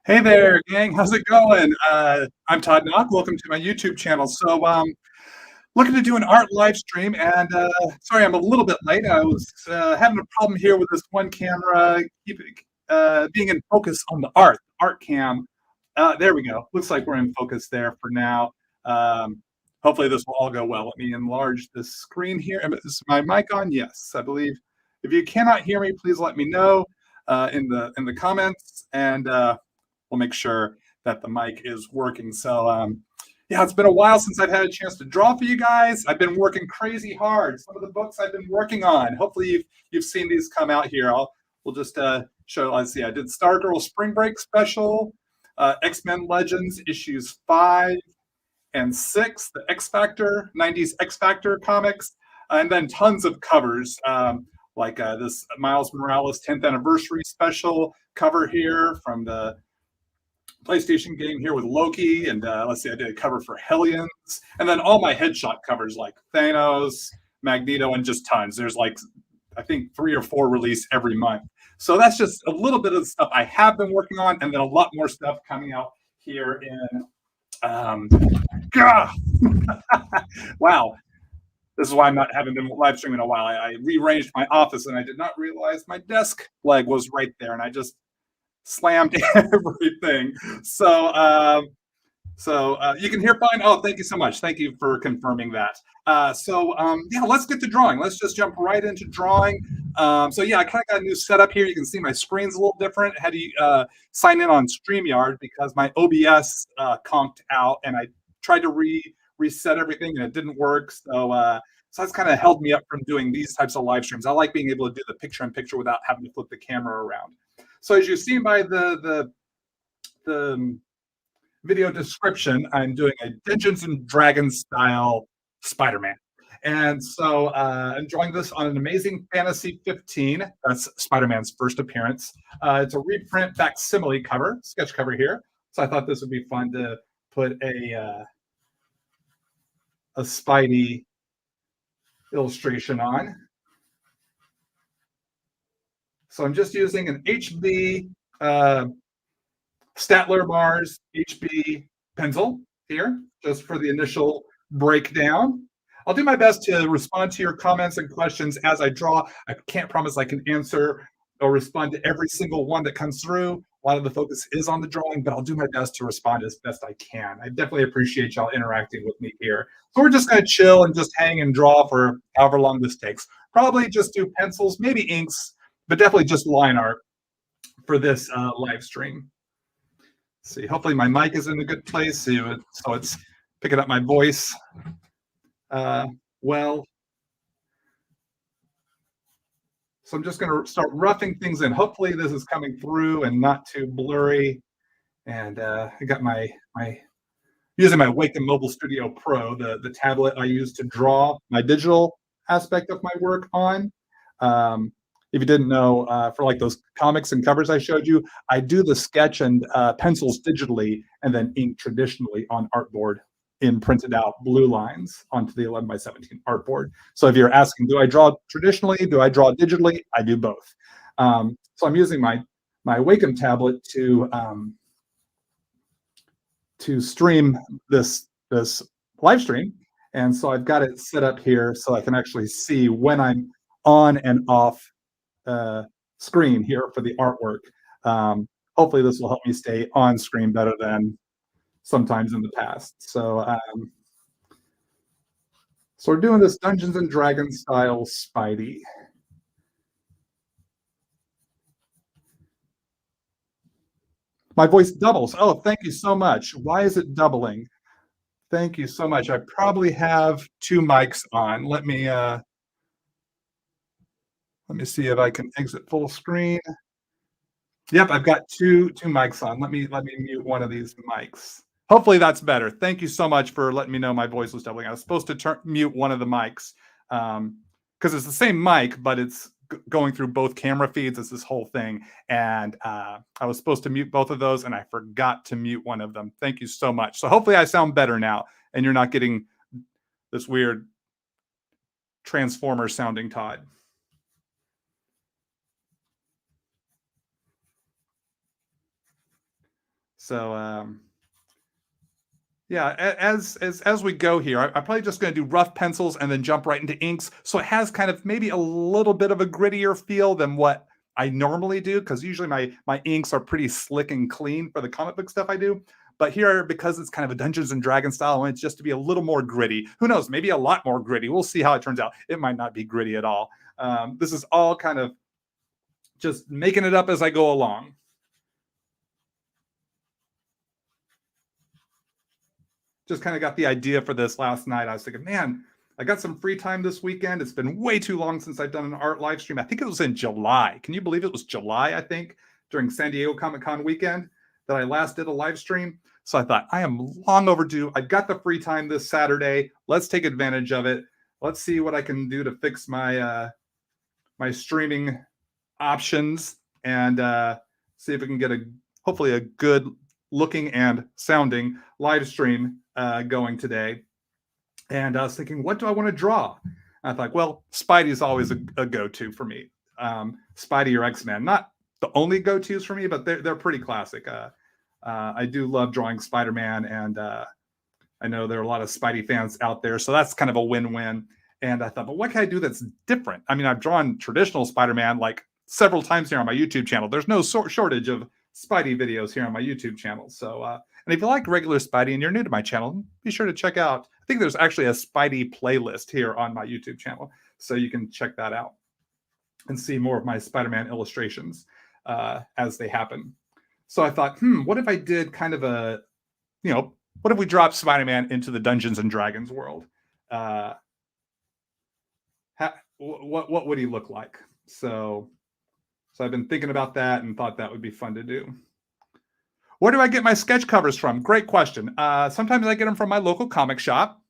Hey there, gang. How's it going? I'm Todd Nauck. Welcome to my YouTube channel. Looking to do an art live stream, and sorry I'm a little bit late. I was having a problem here with this one camera, being in focus on the art cam. There we go. Looks like we're in focus there for now. Hopefully this will all go well. Let me enlarge the screen here. Is my mic on? Yes, I believe. If you cannot hear me, please let me know in the comments, and we'll make sure that the mic is working. Yeah, it's been a while since I've had a chance to draw for you guys. I've been working crazy hard. Some of the books I've been working on. Hopefully you've seen these come out here. We'll just show. Let's see. I did Stargirl Spring Break special, X-Men Legends issues 5 and 6, the X Factor 90s X Factor comics, and then tons of covers. Like this Miles Morales 10th anniversary special cover here from the PlayStation game here with Loki, and let's see, I did a cover for Hellions, and then all my headshot covers like Thanos, Magneto, and just tons. There's like, I think 3 or 4 released every month. So that's just a little bit of the stuff I have been working on, and then a lot more stuff coming out here in, wow. This is why I'm not having been live streaming in a while. I rearranged my office, and I did not realize my desk leg was right there, and I just slammed everything. You can hear fine. Oh, thank you so much. Thank you for confirming that. Yeah, let's get to drawing. Let's just jump right into drawing. Yeah, I kind of got a new setup here. You can see my screen's a little different. I had to sign in on StreamYard because my OBS conked out, and I tried to reset everything, and it didn't work. So that's kind of held me up from doing these types of live streams. I like being able to do the picture-in-picture without having to flip the camera around. So as you've seen by the video description, I'm doing a Dungeons and Dragons style Spider-Man. And so I'm drawing this on an Amazing Fantasy 15. That's Spider-Man's first appearance. It's a reprint facsimile cover, sketch cover here. So I thought this would be fun to put a Spidey illustration on. So I'm just using an HB Statler Mars HB pencil here, just for the initial breakdown. I'll do my best to respond to your comments and questions as I draw. I can't promise I can answer or respond to every single one that comes through. A lot of the focus is on the drawing, but I'll do my best to respond as best I can. I definitely appreciate y'all interacting with me here. So we're just going to chill and just hang and draw for however long this takes. Probably just do pencils, maybe inks, but definitely just line art for this live stream. Let's see, hopefully my mic is in a good place, so it's picking up my voice well. So I'm just going to start roughing things in. Hopefully this is coming through and not too blurry. And I got using my Wacom Mobile Studio Pro, the tablet I use to draw my digital aspect of my work on. If you didn't know, for like those comics and covers I showed you, I do the sketch and pencils digitally and then ink traditionally on artboard in printed out blue lines onto the 11x17 artboard. So if you're asking, do I draw traditionally? Do I draw digitally? I do both. So I'm using my Wacom tablet to stream this live stream. And so I've got it set up here so I can actually see when I'm on and off screen here for the artwork. Hopefully this will help me stay on screen better than sometimes in the past. So we're doing this Dungeons and Dragons style Spidey. My voice doubles. Oh, thank you so much. Why is it doubling? Thank you so much. I probably have 2 mics on. Let me see if I can exit full screen. Yep, I've got two mics on. Let me mute one of these mics. Hopefully that's better. Thank you so much for letting me know my voice was doubling. I was supposed to mute one of the mics because it's the same mic, but it's going through both camera feeds. It's this whole thing. And I was supposed to mute both of those, and I forgot to mute one of them. Thank you so much. So hopefully I sound better now, and you're not getting this weird Transformer sounding Todd. So yeah, as we go here, I'm probably just going to do rough pencils and then jump right into inks. So it has kind of maybe a little bit of a grittier feel than what I normally do, because usually my inks are pretty slick and clean for the comic book stuff I do. But here, because it's kind of a Dungeons and Dragons style, I want it just to be a little more gritty. Who knows? Maybe a lot more gritty. We'll see how it turns out. It might not be gritty at all. This is all kind of just making it up as I go along. Just kind of got the idea for this last night. I was thinking, man, I got some free time this weekend. It's been way too long since I've done an art live stream. I think it was in July. Can you believe it was July, I think, during San Diego Comic-Con weekend that I last did a live stream. So I thought, I am long overdue. I've got the free time this Saturday. Let's take advantage of it. Let's see what I can do to fix my my streaming options and see if we can get hopefully a good looking and sounding live stream going today. And I was thinking, what do I want to draw? And I thought, well, Spidey is always a go-to for me. Spidey or X-Men, not the only go-tos for me, but they're pretty classic. I do love drawing Spider-Man, and I know there are a lot of Spidey fans out there, so that's kind of a win-win. And I thought, but what can I do that's different? I mean, I've drawn traditional Spider-Man like several times here on my YouTube channel. There's no shortage of Spidey videos here on my YouTube channel. So, and if you like regular Spidey and you're new to my channel, be sure to check out, I think there's actually a Spidey playlist here on my YouTube channel. So you can check that out and see more of my Spider-Man illustrations as they happen. So I thought, what if I did kind of a, what if we dropped Spider-Man into the Dungeons and Dragons world? What would he look like? So I've been thinking about that and thought that would be fun to do. Where do I get my sketch covers from? Great question. Sometimes I get them from my local comic shop.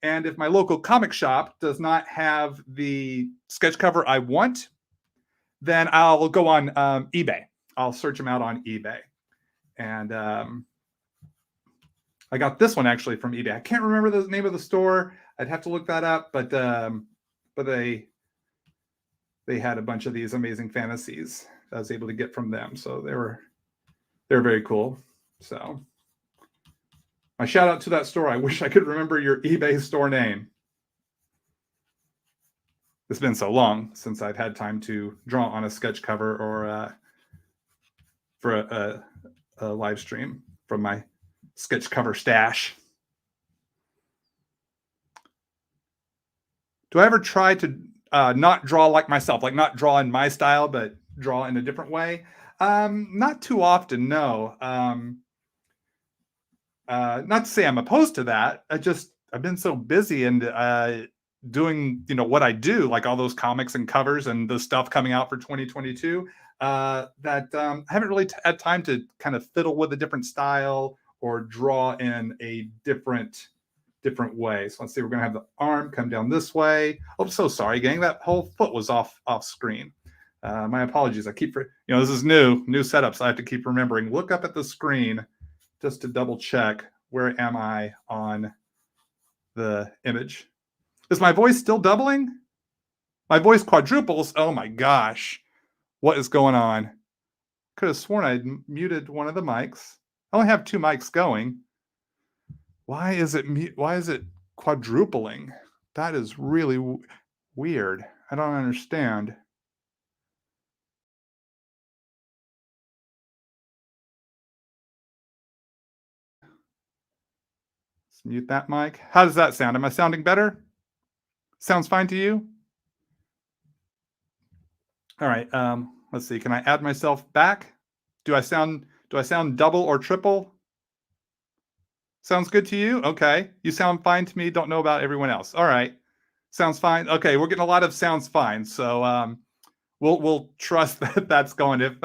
And if my local comic shop does not have the sketch cover I want, then I'll go on eBay. I'll search them out on eBay. And I got this one actually from eBay. I can't remember the name of the store. I'd have to look that up, but they had a bunch of these amazing fantasies that I was able to get from them. So they're very cool. So my shout out to that store. I wish I could remember your eBay store name. It's been so long since I've had time to draw on a sketch cover or for a live stream from my sketch cover stash. Do I ever try to not draw like myself, like not draw in my style, but draw in a different way? Not too often, no. Not to say I'm opposed to that. I've been so busy and doing, what I do, like all those comics and covers and the stuff coming out for 2022, that I haven't really had time to kind of fiddle with a different style or draw in a different way. So let's see, we're going to have the arm come down this way. Oh, so sorry, gang. That whole foot was off screen. My apologies. I keep, this is new setup, so I have to keep remembering. Look up at the screen just to double check where am I on the image. Is my voice still doubling? My voice quadruples. Oh my gosh. What is going on? Could have sworn I muted one of the mics. I only have 2 mics going. Why is it quadrupling? That is really weird. I don't understand. Let's mute that mic. How does that sound? Am I sounding better? Sounds fine to you? All right. Let's see. Can I add myself back? Do I sound double or triple? Sounds good to you? Okay. You sound fine to me. Don't know about everyone else. All right. Sounds fine. Okay. We're getting a lot of sounds fine. So we'll trust that that's going. If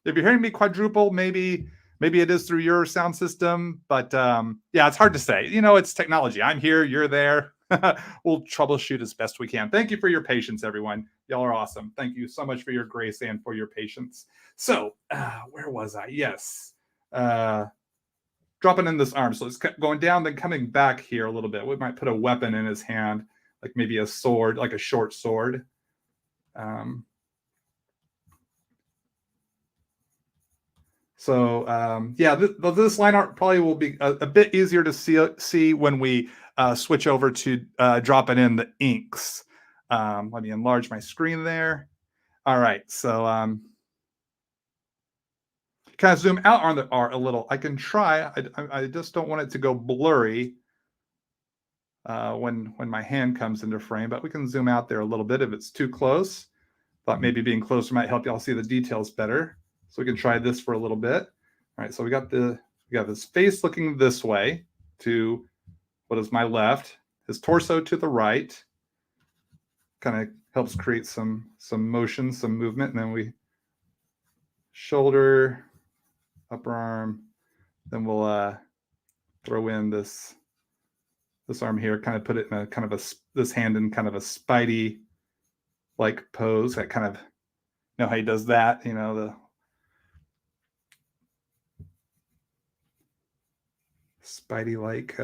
you're hearing me quadruple, maybe it is through your sound system, but yeah, it's hard to say. It's technology. I'm here, you're there. We'll troubleshoot as best we can. Thank you for your patience, everyone. Y'all are awesome. Thank you so much for your grace and for your patience. So where was I? Yes. Dropping in this arm. So it's going down, then coming back here a little bit. We might put a weapon in his hand. like maybe a sword, like a short sword. Yeah, this line art probably will be a bit easier to see when we switch over to dropping in the inks. Let me enlarge my screen there. All right, so kind of zoom out on the art a little. I can try. I just don't want it to go blurry when my hand comes into frame, but we can zoom out there a little bit if it's too close. Thought maybe being closer might help y'all see the details better. So we can try this for a little bit. All right, so we got this face looking this way to what is my left, his torso to the right. Kind of helps create some motion, some movement, and then we shoulder, upper arm. Then we'll throw in this arm here, kind of put it in a kind of this hand in kind of a Spidey like pose. I kind of know how he does that, you know, the Spidey-like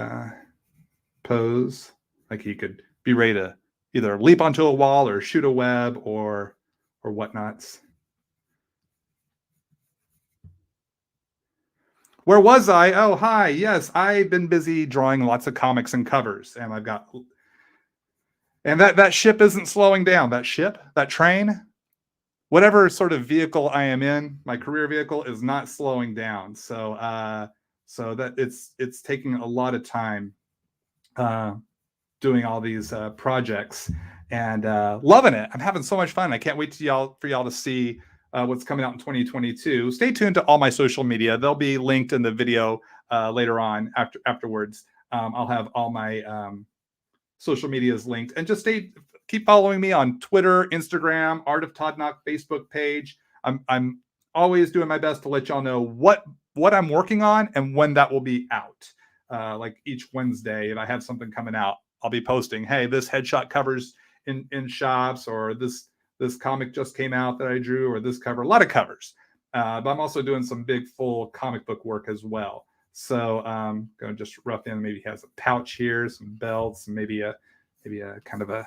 pose. Like he could be ready to either leap onto a wall or shoot a web or whatnots. Where was I? Oh, hi. Yes, I've been busy drawing lots of comics and covers, and I've got, and that ship isn't slowing down. That ship, that train, whatever sort of vehicle I am in, my career vehicle is not slowing down. So so that it's taking a lot of time doing all these projects and loving it. I'm having so much fun. I can't wait for y'all to see what's coming out in 2022. Stay tuned to all my social media. They'll be linked in the video later on afterwards. I'll have all my social medias linked, and just keep following me on Twitter, Instagram, Art of Todd Nauck Facebook page. I'm always doing my best to let y'all know what I'm working on and when that will be out. Like each Wednesday, if I have something coming out, I'll be posting, hey, this headshot covers in shops, or this comic just came out that I drew, or this cover. A lot of covers, but I'm also doing some big full comic book work as well. So going to just rough in. Maybe he has a pouch here, some belts, maybe a kind of a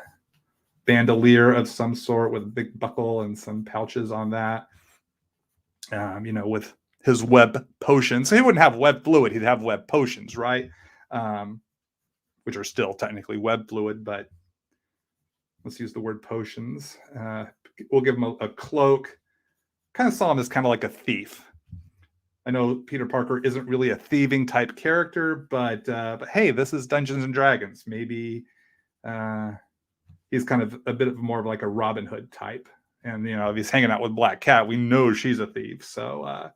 bandolier of some sort with a big buckle and some pouches on that. You know, with his web potions. So he wouldn't have web fluid, he'd have web potions, right? Which are still technically web fluid, but let's use the word potions. We'll give him a cloak. Kind of saw him as kind of like a thief. I know Peter Parker isn't really a thieving type character, but hey, this is Dungeons and Dragons. Maybe he's kind of a bit of more of like a Robin Hood type. And, you know, if he's hanging out with Black Cat, we know she's a thief. So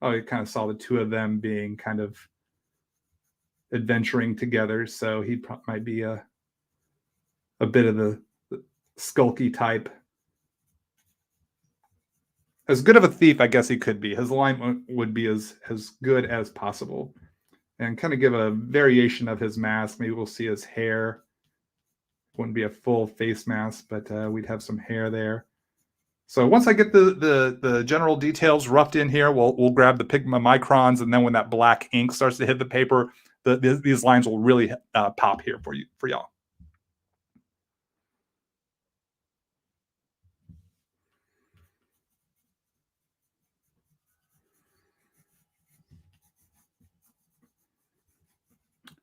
I kind of saw the two of them being kind of adventuring together. So he might be a bit of the skulky type. As good of a thief, I guess he could be. His line would be as good as possible. And kind of give a variation of his mask. Maybe we'll see his hair. Wouldn't be a full face mask, but we'd have some hair there. So once I get the general details roughed in here, we'll grab the Pigma microns, and then when that black ink starts to hit the paper, these lines will really pop here for y'all.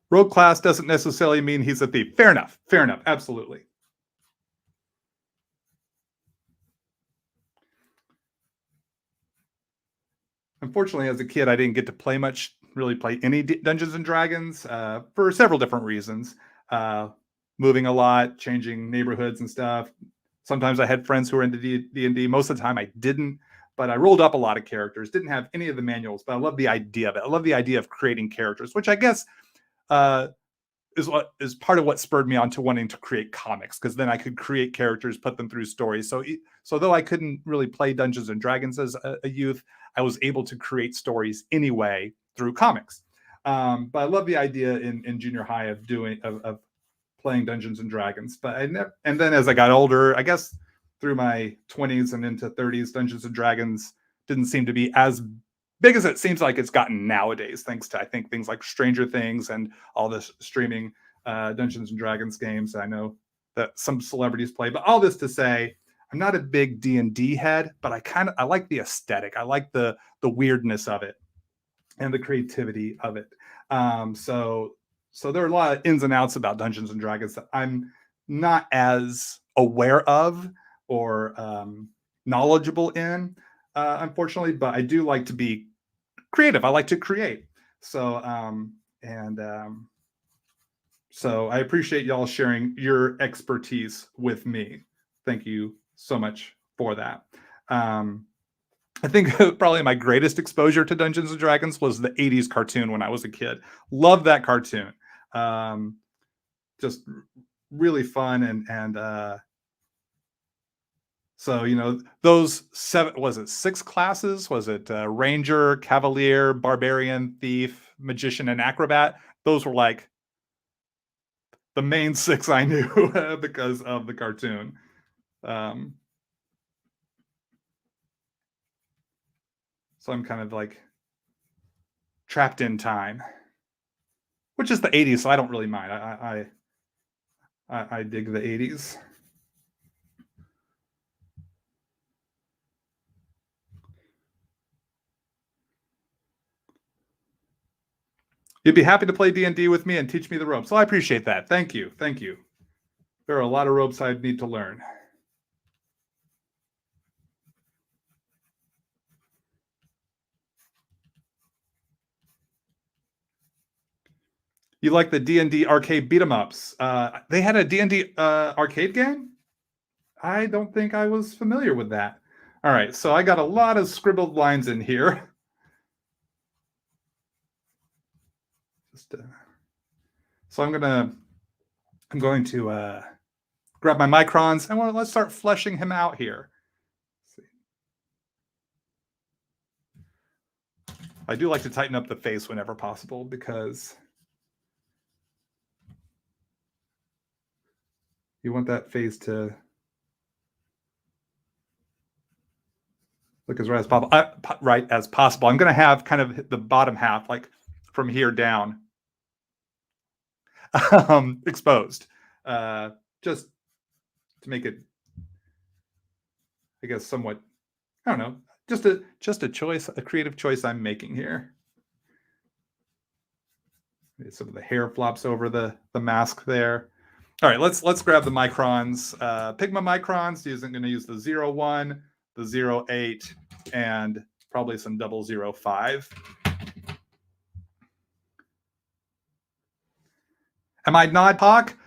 Rogue class doesn't necessarily mean he's a thief. Fair enough. Fair enough. Absolutely. Unfortunately, as a kid, I didn't get to really play any Dungeons and Dragons for several different reasons. Moving a lot, changing neighborhoods and stuff. Sometimes I had friends who were into D&D. Most of the time I didn't, but I rolled up a lot of characters. Didn't have any of the manuals, but I love the idea of it. I love the idea of creating characters, which I guess is part of what spurred me on to wanting to create comics, because then I could create characters, put them through stories. So though I couldn't really play Dungeons and Dragons as a youth, I was able to create stories anyway through comics. But I love the idea in junior high of playing Dungeons and Dragons. But and then as I got older, I guess through my 20s and into 30s, Dungeons and Dragons didn't seem to be as big as it seems like it's gotten nowadays, thanks to, I think, things like Stranger Things and all this streaming Dungeons and Dragons games. I know that some celebrities play. But all this to say, I'm not a big D&D head, but I like the aesthetic. I like the weirdness of it and the creativity of it. So there are a lot of ins and outs about Dungeons and Dragons that I'm not as aware of or knowledgeable in, unfortunately. But I do like to be creative. I like to create. So so I appreciate y'all sharing your expertise with me. Thank you so much for that. I think probably my greatest exposure to Dungeons and Dragons was the 80s cartoon when I was a kid. Love that cartoon. Just really fun and so those six classes? Was it Ranger, Cavalier, Barbarian, Thief, Magician, and Acrobat? Those were like the main six I knew because of the cartoon. So I'm kind of like trapped in time, which is the 80s, so I don't really mind. I dig the 80s. You'd be happy to play D&D with me and teach me the ropes. So I appreciate that. Thank you. Thank you. There are a lot of ropes I need to learn. You like the D&D arcade beat 'em ups? They had a D&D arcade game? I don't think I was familiar with that. All right, so I got a lot of scribbled lines in here. So I'm going to grab my microns and let's start fleshing him out here. I do like to tighten up the face whenever possible because you want that face to look as right as possible. I'm going to have kind of the bottom half, like from here down, exposed, just to make it, I guess, somewhat, I don't know, just a choice, a creative choice I'm making here. Some of the hair flops over the mask there. All right, let's grab the microns. Pigma microns. Going to use the 01, the 08, and probably some 005. Am I Nod Talk?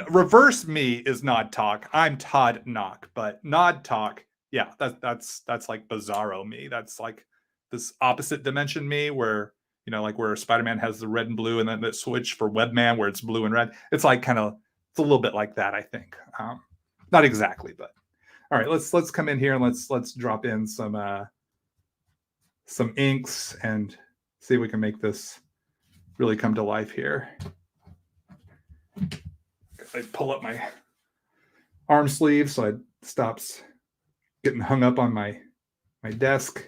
Reverse me is Nod Talk. I'm Todd Nauck, but Nod Talk, yeah, that's like Bizarro me. That's like this opposite dimension me, where like where Spider-Man has the red and blue, and then the switch for Webman where it's blue and red. It's like it's a little bit like that, I think. Not exactly, but all right. Let's come in here and let's drop in some inks and see if we can make this really come to life here. I pull up my arm sleeve so it stops getting hung up on my desk.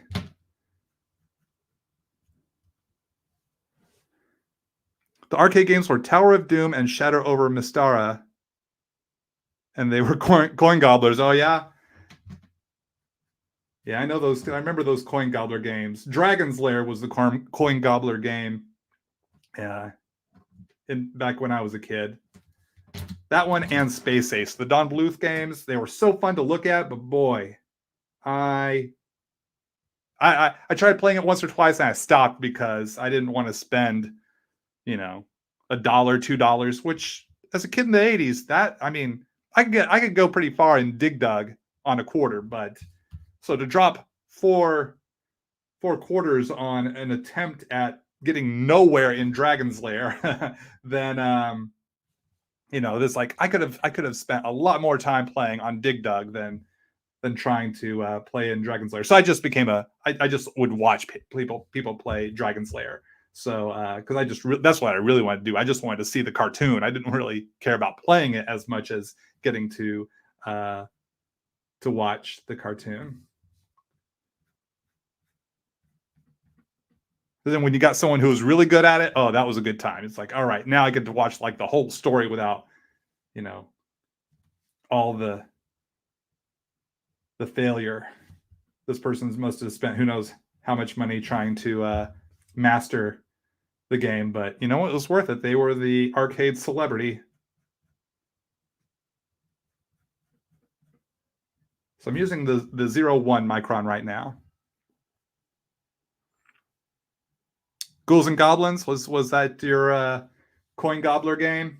The arcade games were Tower of Doom and Shadow over Mystara, and they were coin gobblers. Oh yeah, I know those. I remember those coin gobbler games. Dragon's Lair was the coin gobbler game. Yeah, back when I was a kid. That one and Space Ace, the Don Bluth games, they were so fun to look at, but boy, I tried playing it once or twice and I stopped because I didn't want to spend, $1, $2, which as a kid in the 80s, I could go pretty far in Dig Dug on a quarter, but so to drop four quarters on an attempt at getting nowhere in Dragon's Lair, then this I could have spent a lot more time playing on Dig Dug than trying to play in Dragon's Lair. So I just became I just would watch people play Dragon's Lair. So because that's what I really wanted to do. I just wanted to see the cartoon. I didn't really care about playing it as much as getting to watch the cartoon. But then when you got someone who was really good at it, oh, that was a good time. It's like, all right, now I get to watch like the whole story without, all the failure. This person's must have spent who knows how much money trying to master the game, but you know what? It was worth it. They were the arcade celebrity. So I'm using the 01 micron right now. Ghouls and Goblins, was that your coin gobbler game?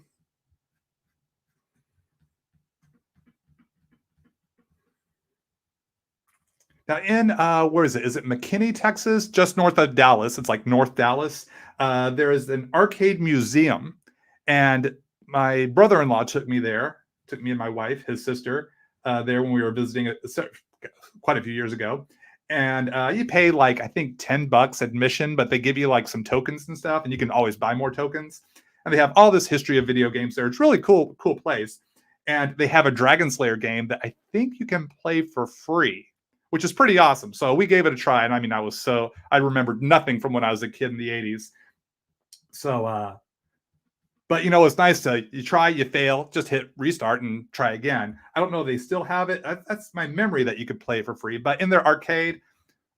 Now in where is it? Is it McKinney, Texas? Just north of Dallas. It's like North Dallas. There is an arcade museum, and my brother-in-law took me there. Took me and my wife, his sister, there when we were visiting it quite a few years ago. And you pay like I think $10 admission, but they give you like some tokens and stuff, and you can always buy more tokens. And they have all this history of video games there. It's really cool place. And they have a Dragon Slayer game that I think you can play for free, which is pretty awesome. So we gave it a try. And I mean, I remembered nothing from when I was a kid in the 80s. So, but you know, it's nice you try, you fail, just hit restart and try again. I don't know if they still have it. That's my memory that you could play for free. But in their arcade,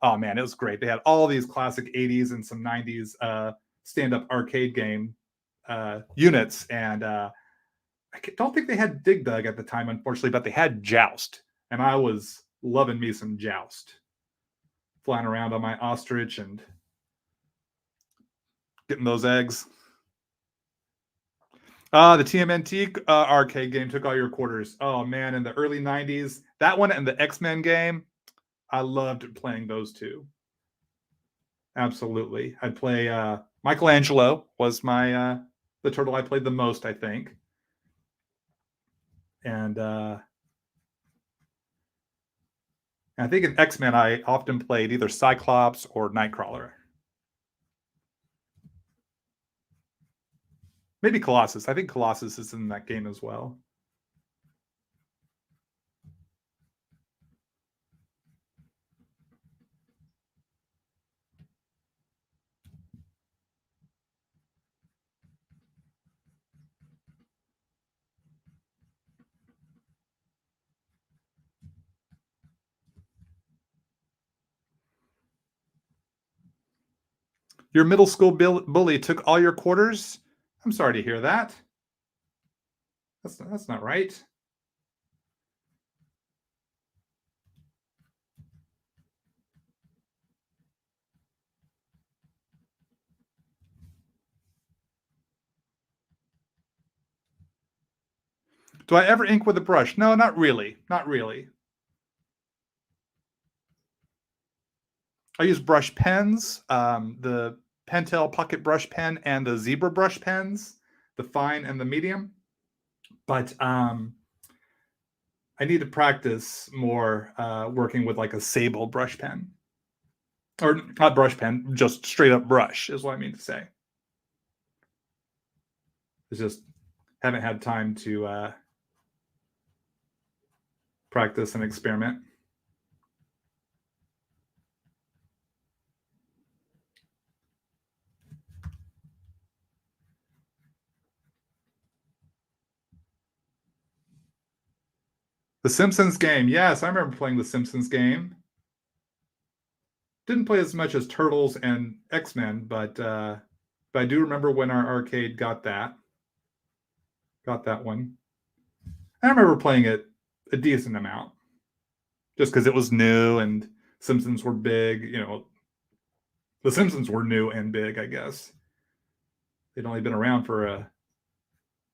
oh man, it was great. They had all these classic 80s and some 90s stand-up arcade game units. And I don't think they had Dig Dug at the time, unfortunately, but they had Joust. And I was loving me some Joust. Flying around on my ostrich and getting those eggs. The TMNT arcade game took all your quarters. Oh man, in the early 90s, that one and the X-Men game, I loved playing those two. Absolutely. I'd play Michelangelo was my the turtle I played the most, I think. And I think in X-Men I often played either Cyclops or Nightcrawler. Maybe Colossus. I think Colossus is in that game as well. Your middle school bully took all your quarters? I'm sorry to hear that. That's not right. Do I ever ink with a brush? No, not really. Not really. I use brush pens, the Pentel Pocket Brush Pen and the Zebra brush pens, the fine and the medium. But I need to practice more working with like a Sable brush pen. Or not brush pen, just straight up brush is what I mean to say. It's just haven't had time to practice and experiment. The Simpsons Game. Yes, I remember playing the Simpsons Game. Didn't play as much as Turtles and X-Men, but I do remember when our arcade got that one. I remember playing it a decent amount, just because it was new and Simpsons were big. You know, the Simpsons were new and big. I guess they'd only been around for I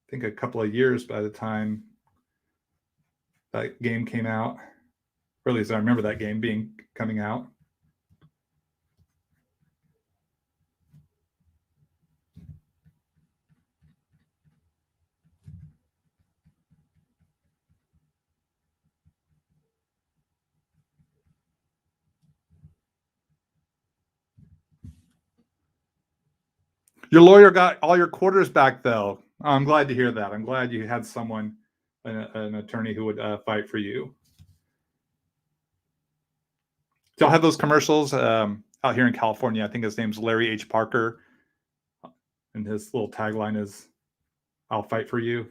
think a couple of years by the time that game came out. Or at least I remember that game coming out. Your lawyer got all your quarters back, though. I'm glad to hear that. I'm glad you had someone, an attorney who would fight for you. Do y'all have those commercials out here in California? I think his name's Larry H. Parker, and his little tagline is, "I'll fight for you."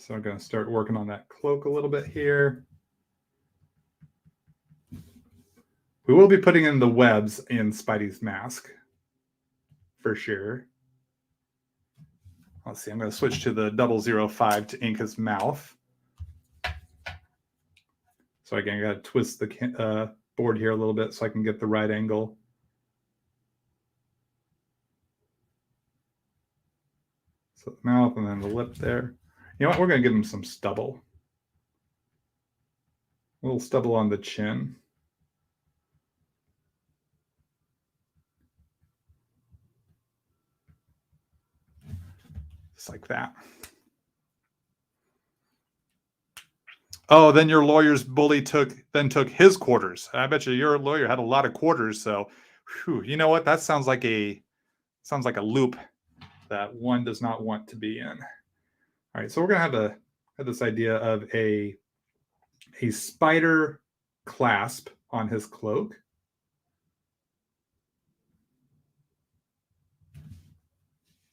So I'm going to start working on that cloak a little bit here. We will be putting in the webs in Spidey's mask for sure. Let's see, I'm going to switch to the 005 to ink his mouth. So again, I got to twist the board here a little bit so I can get the right angle. So the mouth and then the lip there. You know what? We're going to give him some stubble. A little stubble on the chin. Just like that. Oh, then your lawyer's bully took his quarters. I bet you your lawyer had a lot of quarters. So, whew, you know what? That sounds like a loop that one does not want to be in. All right, so we're gonna have this idea of a spider clasp on his cloak.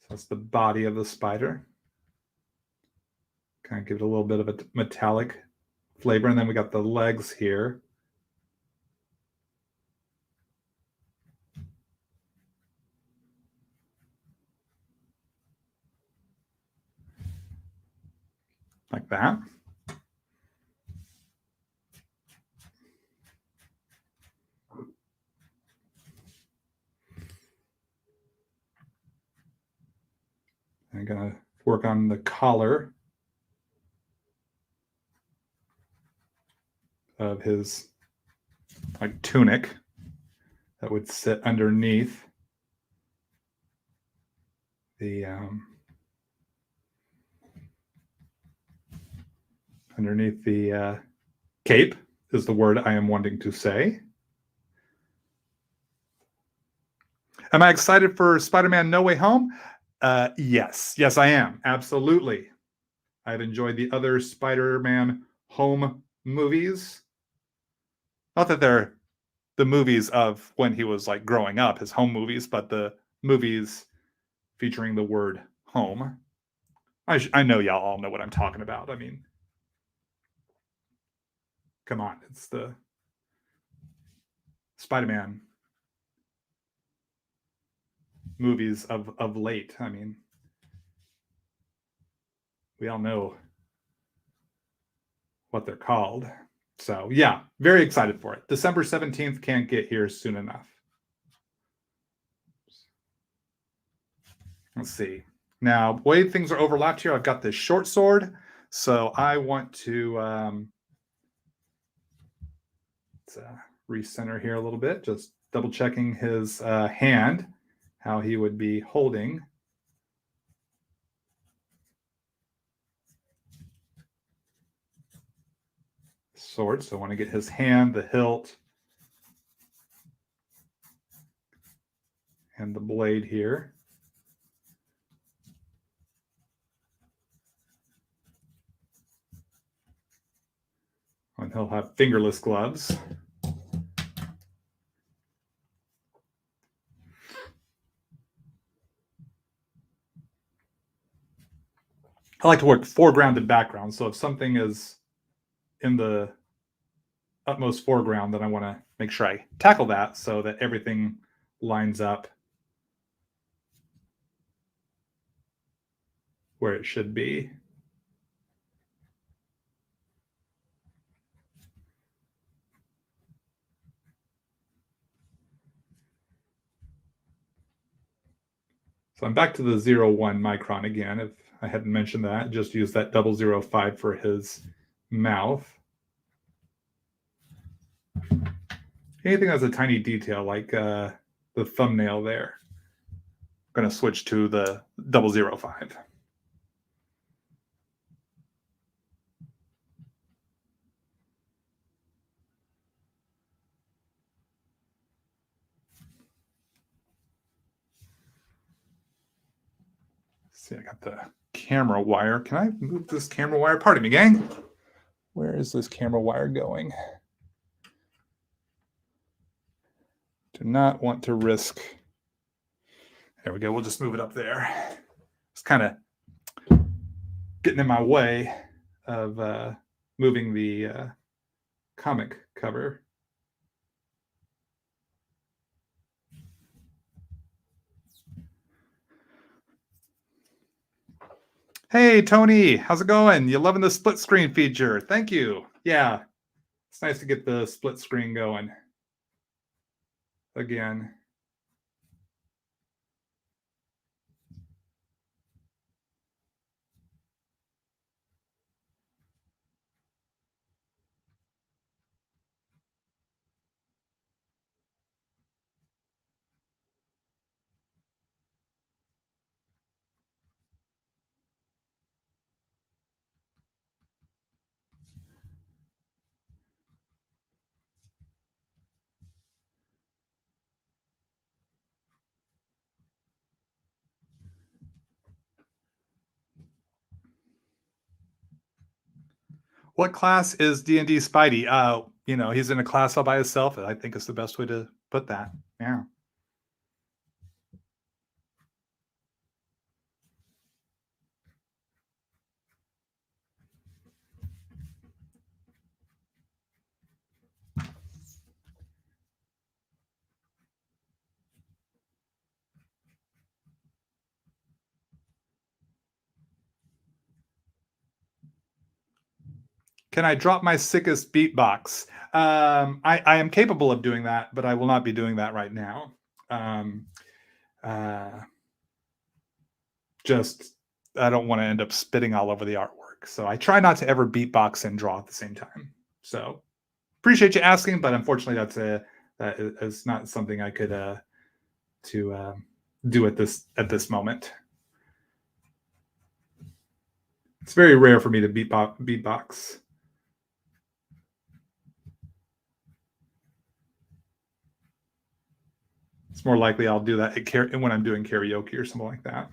So that's the body of the spider. Kind of give it a little bit of a metallic flavor, and then we got the legs here. Like that. I'm going to work on the collar of his like tunic that would sit underneath the cape is the word I am wanting to say. Am I excited for Spider-Man No Way Home? Yes, I am. Absolutely. I've enjoyed the other Spider-Man home movies. Not that they're the movies of when he was like growing up, his home movies, but the movies featuring the word home. I know y'all all know what I'm talking about. I mean, come on, it's the Spider-Man movies of late. I mean, we all know what they're called. So yeah, very excited for it. December 17th, can't get here soon enough. Let's see. Now, the way things are overlapped here, I've got this short sword. So I want to recenter here a little bit, just double checking his hand, how he would be holding. Sword. So I want to get his hand, the hilt, and the blade here. And he'll have fingerless gloves. I like to work foreground and background. So if something is in the utmost foreground, then I want to make sure I tackle that so that everything lines up where it should be. So I'm back to the 0.1 micron again. If I hadn't mentioned that, just use that 0.005 for his mouth. Anything that's a tiny detail, like the thumbnail there, I'm going to switch to the 0.005. See, I got the camera wire. Can I move this camera wire? Pardon me, gang. Where is this camera wire going? Do not want to risk. There we go. We'll just move it up there. It's kind of getting in my way of moving the comic cover. Hey, Tony, how's it going? You loving the split screen feature? Thank you. Yeah, it's nice to get the split screen going again. What class is D&D Spidey? He's in a class all by himself. I think is the best way to put that. Yeah. Can I drop my sickest beatbox? I am capable of doing that, but I will not be doing that right now. Um, uh, just I don't want to end up spitting all over the artwork, so I try not to ever beatbox and draw at the same time. So appreciate you asking, but unfortunately, that is not something I could do at this moment. It's very rare for me to beatbox. It's more likely I'll do that when I'm doing karaoke or something like that.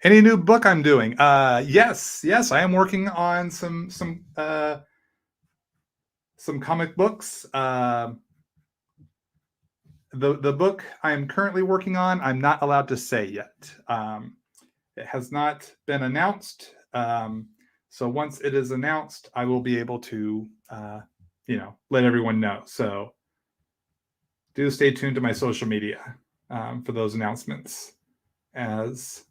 Any new book I'm doing? Yes, I am working on some comic books. The book I am currently working on, I'm not allowed to say yet. It has not been announced. So once it is announced, I will be able to, let everyone know. So do stay tuned to my social media for those announcements, as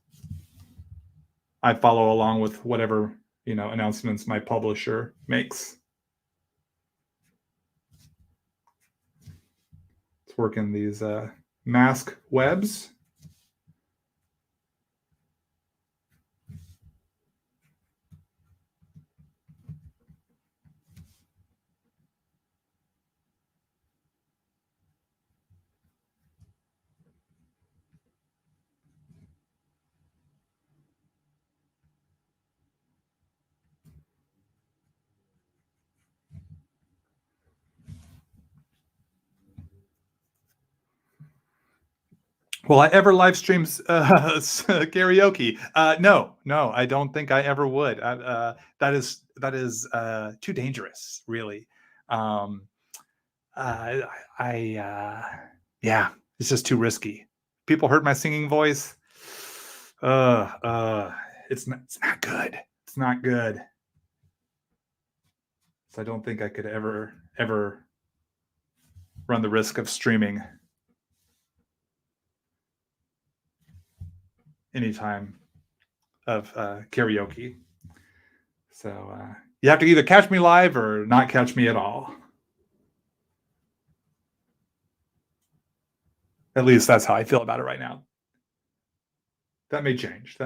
I follow along with whatever announcements my publisher makes. Let's work in these mask webs. Will I ever live stream karaoke? No, I don't think I ever would. That is too dangerous, really. Um, yeah, it's just too risky. People heard my singing voice. It's not good. It's not good. So I don't think I could ever run the risk of streaming anytime of karaoke. So you have to either catch me live or not catch me at all. At least that's how I feel about it right now. That may change.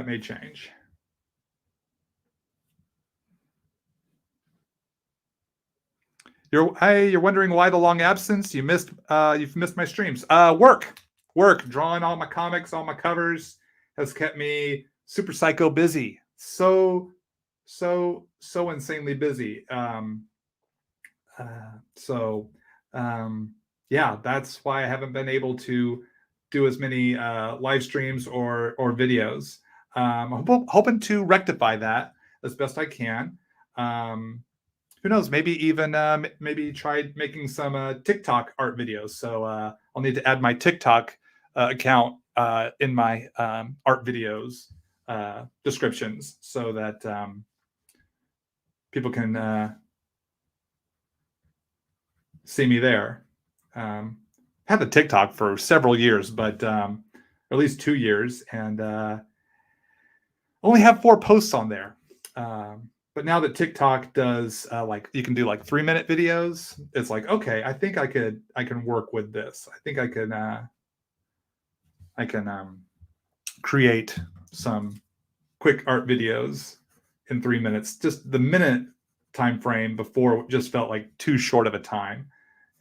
You're wondering why the long absence? You've missed my streams. Work, drawing all my comics, all my covers has kept me super psycho busy. So insanely busy. Yeah, that's why I haven't been able to do as many live streams or videos. I'm hoping to rectify that as best I can. who knows? Maybe even maybe try making some TikTok art videos. So I'll need to add my TikTok account in my art videos descriptions so that people can see me there. Had the TikTok for several years, but at least 2 years, and only have 4 posts on there. But now that TikTok does like you can do like 3-minute videos, it's like okay, I think I can work with this. I think I can create some quick art videos in 3 minutes. Just the minute time frame before just felt like too short of a time,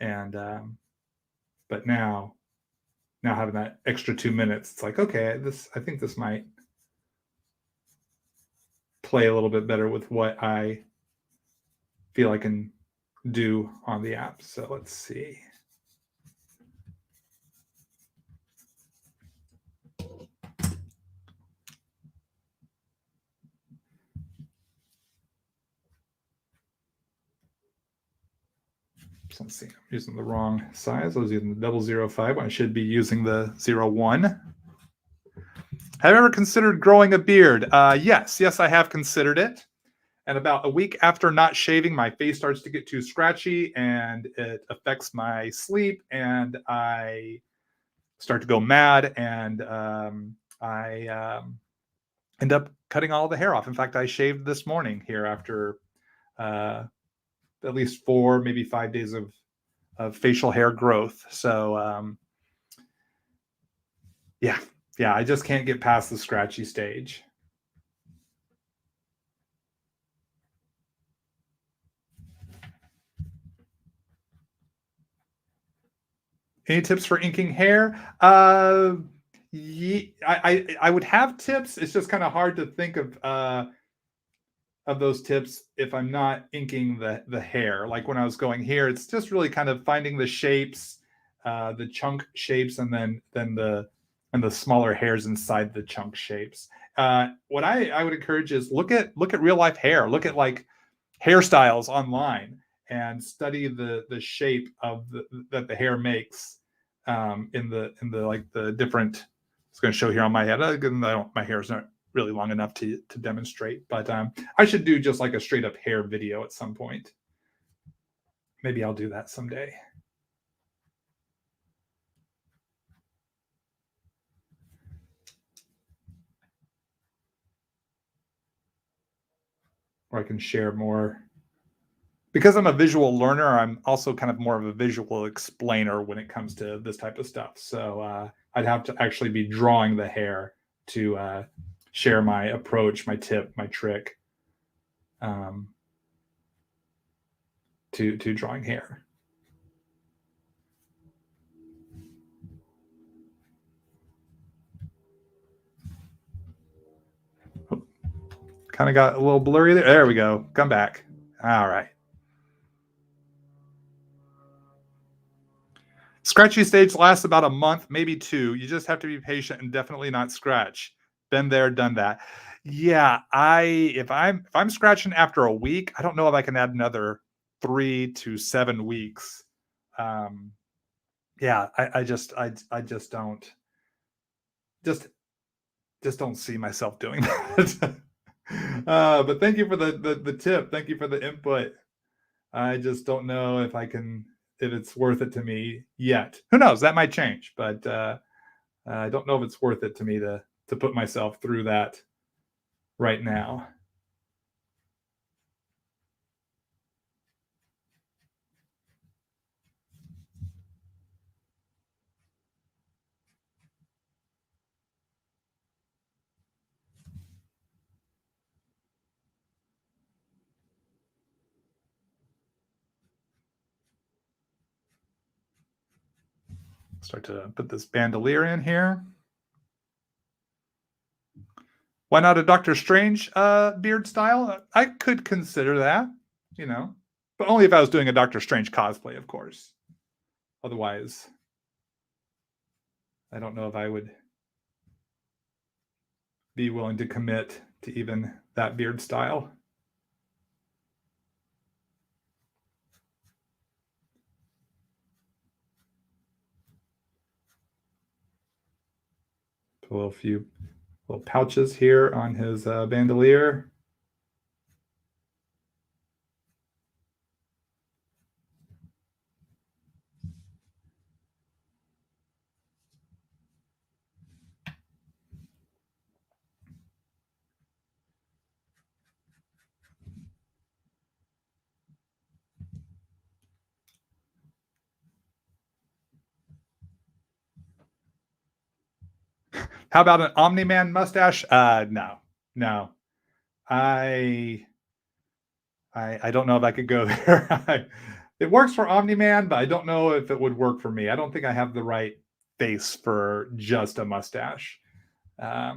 and but now having that extra 2 minutes, it's like okay, I think this might play a little bit better with what I feel I can do on the app. So let's see. Let's see. I'm using the wrong size. I was using the 005 when I should be using the 01. Have you ever considered growing a beard? Yes, I have considered it. And about a week after not shaving, my face starts to get too scratchy and it affects my sleep. And I start to go mad and I end up cutting all the hair off. In fact, I shaved this morning here after at least 4, maybe 5 days of facial hair growth. So yeah, I just can't get past the scratchy stage. Any tips for inking hair? I would have tips. It's just kind of hard to think of those tips if I'm not inking the hair. Like when I was going here, it's just really kind of finding the shapes, the chunk shapes, and then the smaller hairs inside the chunk shapes. What I would encourage is look at real life hair. Look at like hairstyles online and study the shape of that the hair makes in the like the different. It's going to show here on my head. My hair is not really long enough to demonstrate, but I should do just like a straight up hair video at some point. Maybe I'll do that someday. Or I can share more. Because I'm a visual learner, I'm also kind of more of a visual explainer when it comes to this type of stuff. So I'd have to actually be drawing the hair to share my approach, my tip, my trick to drawing hair. Kind of got a little blurry there. There we go. Come back. All right. Scratchy stage lasts about a month, maybe 2. You just have to be patient and definitely not scratch. Been there, done that. Yeah, if I'm scratching after a week, I don't know if I can add another 3 to 7 weeks. Yeah, I just don't don't see myself doing that. But thank you for the tip. Thank you for the input. I just don't know if it's worth it to me yet. Who knows? That might change, but I don't know if it's worth it to me to put myself through that right now. Start to put this bandolier in here. Why not a Doctor Strange beard style? I could consider that, but only if I was doing a Doctor Strange cosplay, of course. Otherwise, I don't know if I would be willing to commit to even that beard style. Put a few little pouches here on his bandolier. How about an Omni Man mustache? No. I don't know if I could go there. It works for Omni Man, but I don't know if it would work for me. I don't think I have the right face for just a mustache. I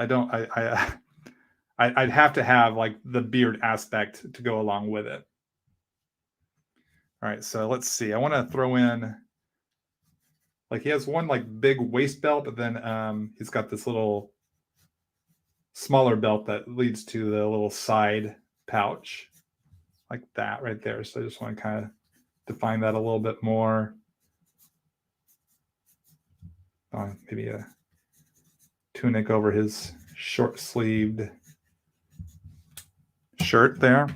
don't. I'd have to have like the beard aspect to go along with it. All right, so let's see. I want to throw in, like, he has one like big waist belt, but then he's got this little smaller belt that leads to the little side pouch, like that right there. So I just want to kind of define that a little bit more. Maybe a tunic over his short-sleeved shirt there.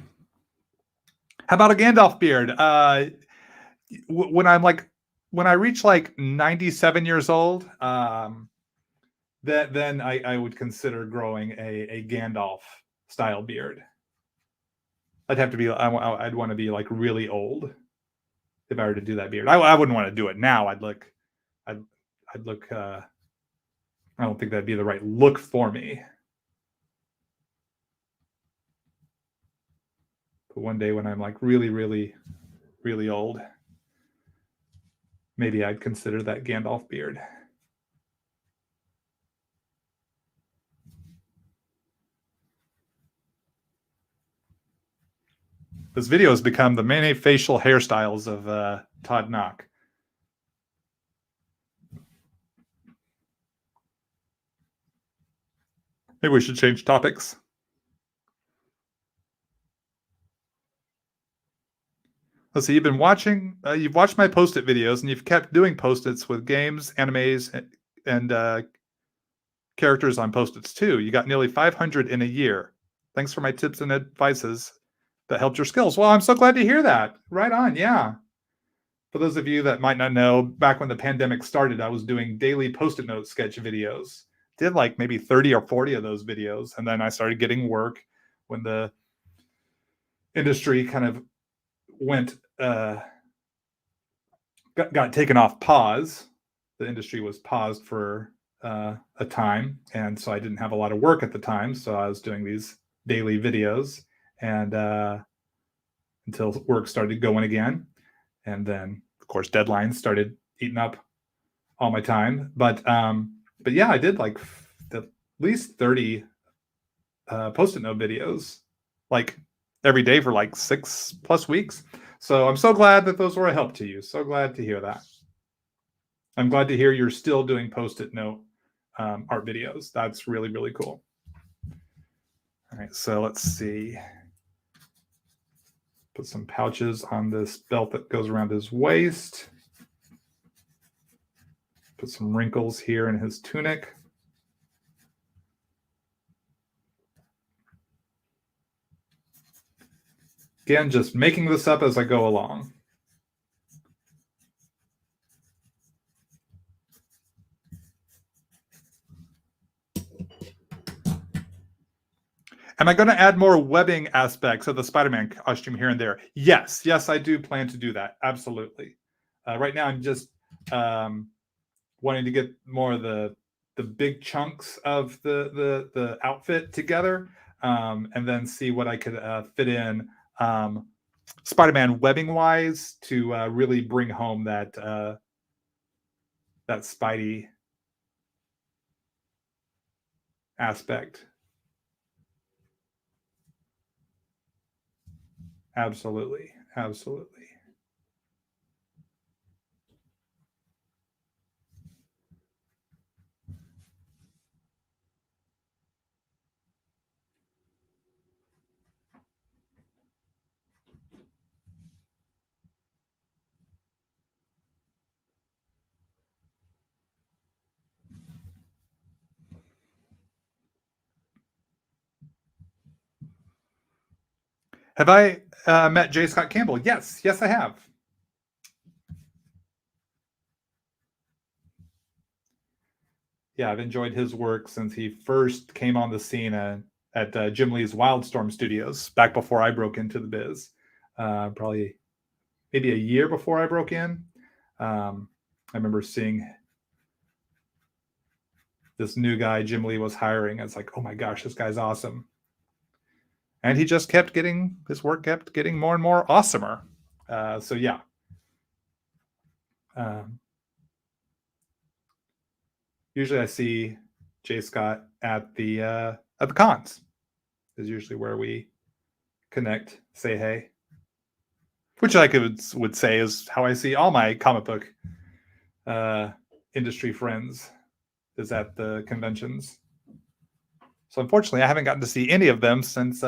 How about a Gandalf beard? When I reach like 97 years old, then I would consider growing a Gandalf style beard. I'd have to be. I'd want to be like really old if I were to do that beard. I wouldn't want to do it now. I'd look. I don't think that'd be the right look for me. But one day when I'm like really, really, really old, maybe I'd consider that Gandalf beard. This video has become the many facial hairstyles of Todd Nauck. Maybe we should change topics. Let's see, you've watched my Post-it videos, and you've kept doing Post-its with games, animes, and characters on Post-its too. You got nearly 500 in a year. Thanks for my tips and advices that helped your skills. Well, I'm so glad to hear that. Right on, yeah. For those of you that might not know, back when the pandemic started, I was doing daily Post-it note sketch videos. Did like maybe 30 or 40 of those videos, and then I started getting work when the industry kind of got taken off pause. The industry was paused for a time, and so I didn't have a lot of work at the time. So I was doing these daily videos, and until work started going again, and then of course deadlines started eating up all my time. But yeah, I did like at least 30 Post-it note videos, like every day for like 6+ weeks. So I'm so glad that those were a help to you. So glad to hear that. I'm glad to hear you're still doing Post-it note art videos. That's really, really cool. All right, so let's see. Put some pouches on this belt that goes around his waist. Put some wrinkles here in his tunic. Again, just making this up as I go along. Am I going to add more webbing aspects of the Spider-Man costume here and there? Yes, I do plan to do that. Absolutely. Right now, I'm just wanting to get more of the big chunks of the outfit together, and then see what I could fit in Spider-Man webbing wise to really bring home that Spidey aspect. Absolutely. Have I met J. Scott Campbell? Yes, I have. Yeah, I've enjoyed his work since he first came on the scene at Jim Lee's Wildstorm Studios back before I broke into the biz. Probably maybe a year before I broke in. I remember seeing this new guy Jim Lee was hiring. It's like, oh my gosh, this guy's awesome. And he just kept getting, his work kept getting more and more awesomer. So yeah. Usually I see J. Scott at the cons. Is usually where we connect, say hey. Which I would say is how I see all my comic book industry friends, is at the conventions. So unfortunately, I haven't gotten to see any of them since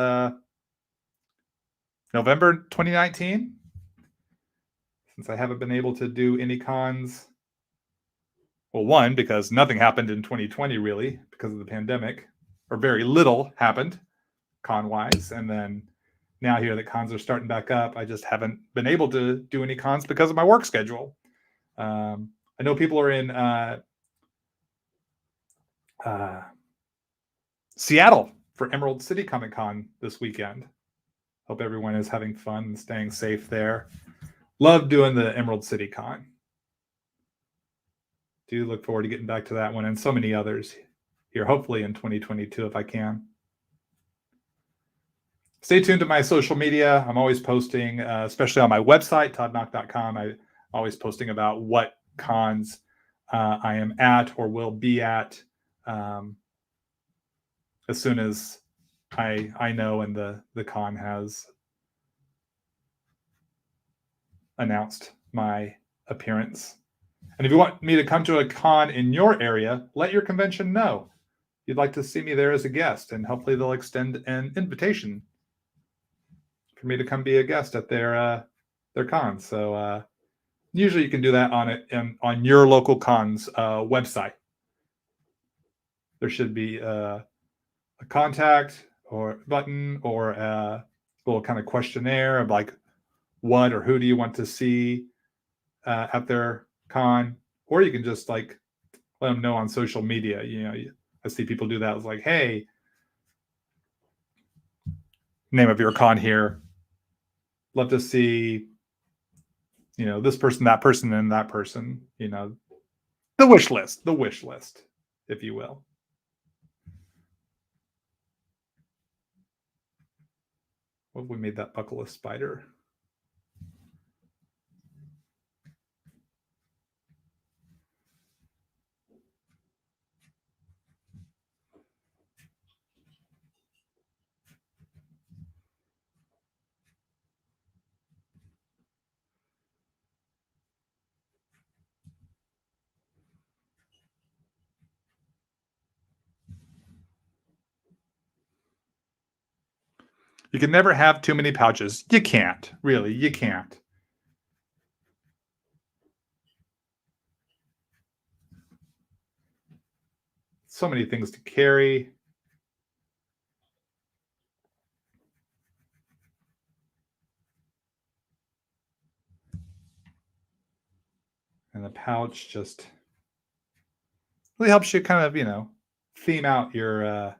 November 2019. Since I haven't been able to do any cons. Well, one, because nothing happened in 2020 really because of the pandemic, or very little happened con-wise. And then now here that cons are starting back up, I just haven't been able to do any cons because of my work schedule. I know people are in Seattle for Emerald City Comic Con this weekend. Hope everyone is having fun and staying safe there. Love doing the Emerald City Con. Do look forward to getting back to that one and so many others here, hopefully in 2022 if I can. Stay tuned to my social media. I'm always posting, especially on my website, toddnauck.com. I'm always posting about what cons I am at or will be at as soon as I know and the con has announced my appearance. And if you want me to come to a con in your area, let your convention know. You'd like to see me there as a guest, and hopefully they'll extend an invitation for me to come be a guest at their con. So usually you can do that on your local con's website. There should be a contact or button or a little kind of questionnaire of like what or who do you want to see at their con, or you can just like let them know on social media. I see people do that. It's like, hey, name of your con here. Love to see, this person, and that person. The wish list, if you will. What if we made that buckle a spider? You can never have too many pouches. You can't, really, you can't. So many things to carry. And the pouch just really helps you kind of, theme out your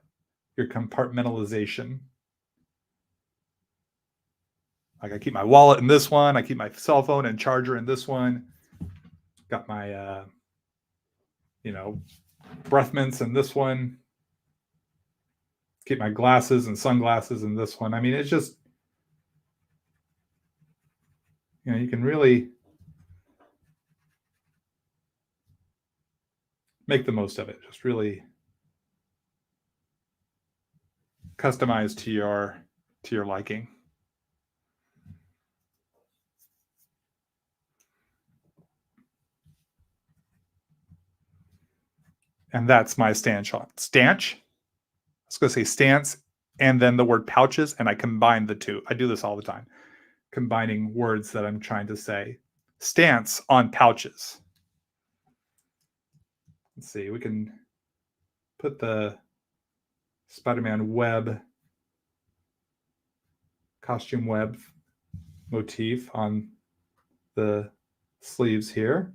compartmentalization. Like I keep my wallet in this one. I keep my cell phone and charger in this one. Got my, breath mints in this one. Keep my glasses and sunglasses in this one. I mean, it's just, you can really make the most of it. Just really customize to your liking. And that's my stance on stanch. I was going to say stance and then the word pouches, and I combine the two. I do this all the time, combining words that I'm trying to say. Stance on pouches. Let's see, we can put the Spider-Man web costume web motif on the sleeves here.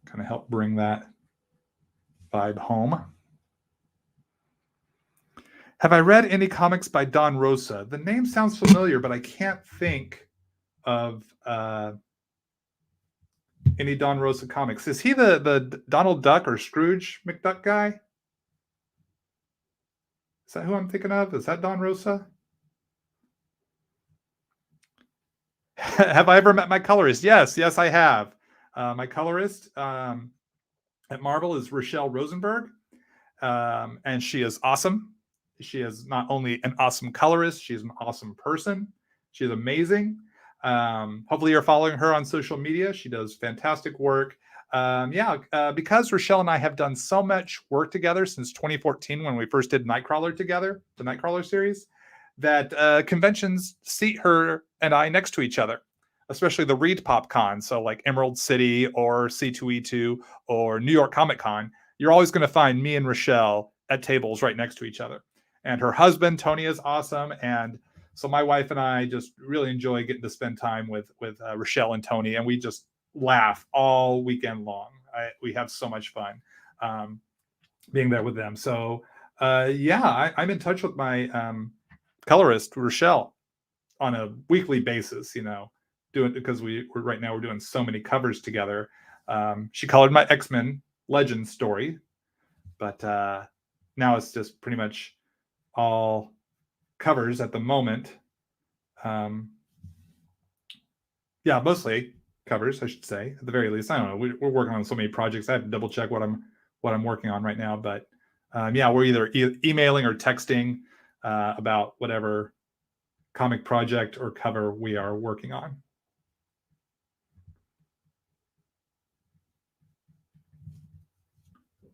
Kind of help bring that vibe home. Have I read any comics by Don Rosa? The name sounds familiar, but I can't think of any Don Rosa comics. Is he the Donald Duck or Scrooge McDuck guy? Is that who I'm thinking of? Is that Don Rosa? Have I ever met my colorist? Yes, I have. My colorist at Marvel is Rochelle Rosenberg, and she is awesome. She is not only an awesome colorist, she's an awesome person. She's amazing. Hopefully you're following her on social media. She does fantastic work. Because Rochelle and I have done so much work together since 2014 when we first did Nightcrawler together, the Nightcrawler series, that conventions seat her and I next to each other, especially the Reed Pop Con. So like Emerald City or C2E2 or New York Comic Con, you're always going to find me and Rochelle at tables right next to each other. And her husband, Tony, is awesome. And so my wife and I just really enjoy getting to spend time with Rochelle and Tony. And we just laugh all weekend long. We have so much fun being there with them. So I'm in touch with my colorist, Rochelle, on a weekly basis, doing, because we're right now we're doing so many covers together. She colored my X-Men Legends story, but now it's just pretty much all covers at the moment. Mostly covers, I should say, at the very least. I don't know. We're working on so many projects. I have to double check what I'm working on right now. But we're either emailing or texting about whatever comic project or cover we are working on.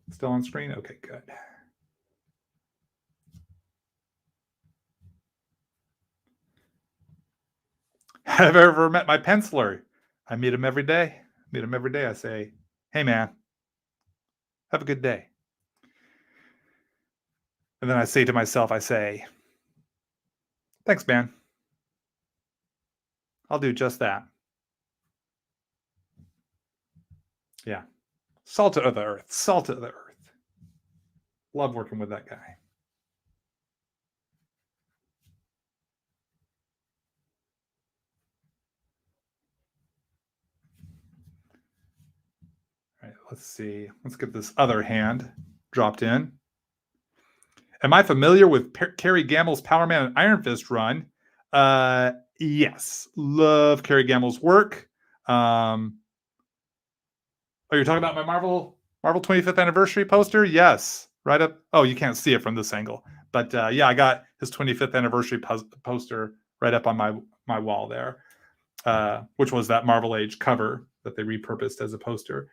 Still on screen? Okay, good. Have I ever met my penciler? I meet him every day. I say, hey, man, have a good day. And then I say to myself, thanks, man. I'll do just that. Yeah. Salt of the earth. Love working with that guy. All right, let's see. Let's get this other hand dropped in. Am I familiar with Kerry Gamble's Power Man and Iron Fist run? Yes. Love Kerry Gamble's work. Are you talking about my Marvel 25th anniversary poster? Yes. Right up. Oh, you can't see it from this angle. But I got his 25th anniversary poster right up on my wall there, which was that Marvel Age cover that they repurposed as a poster.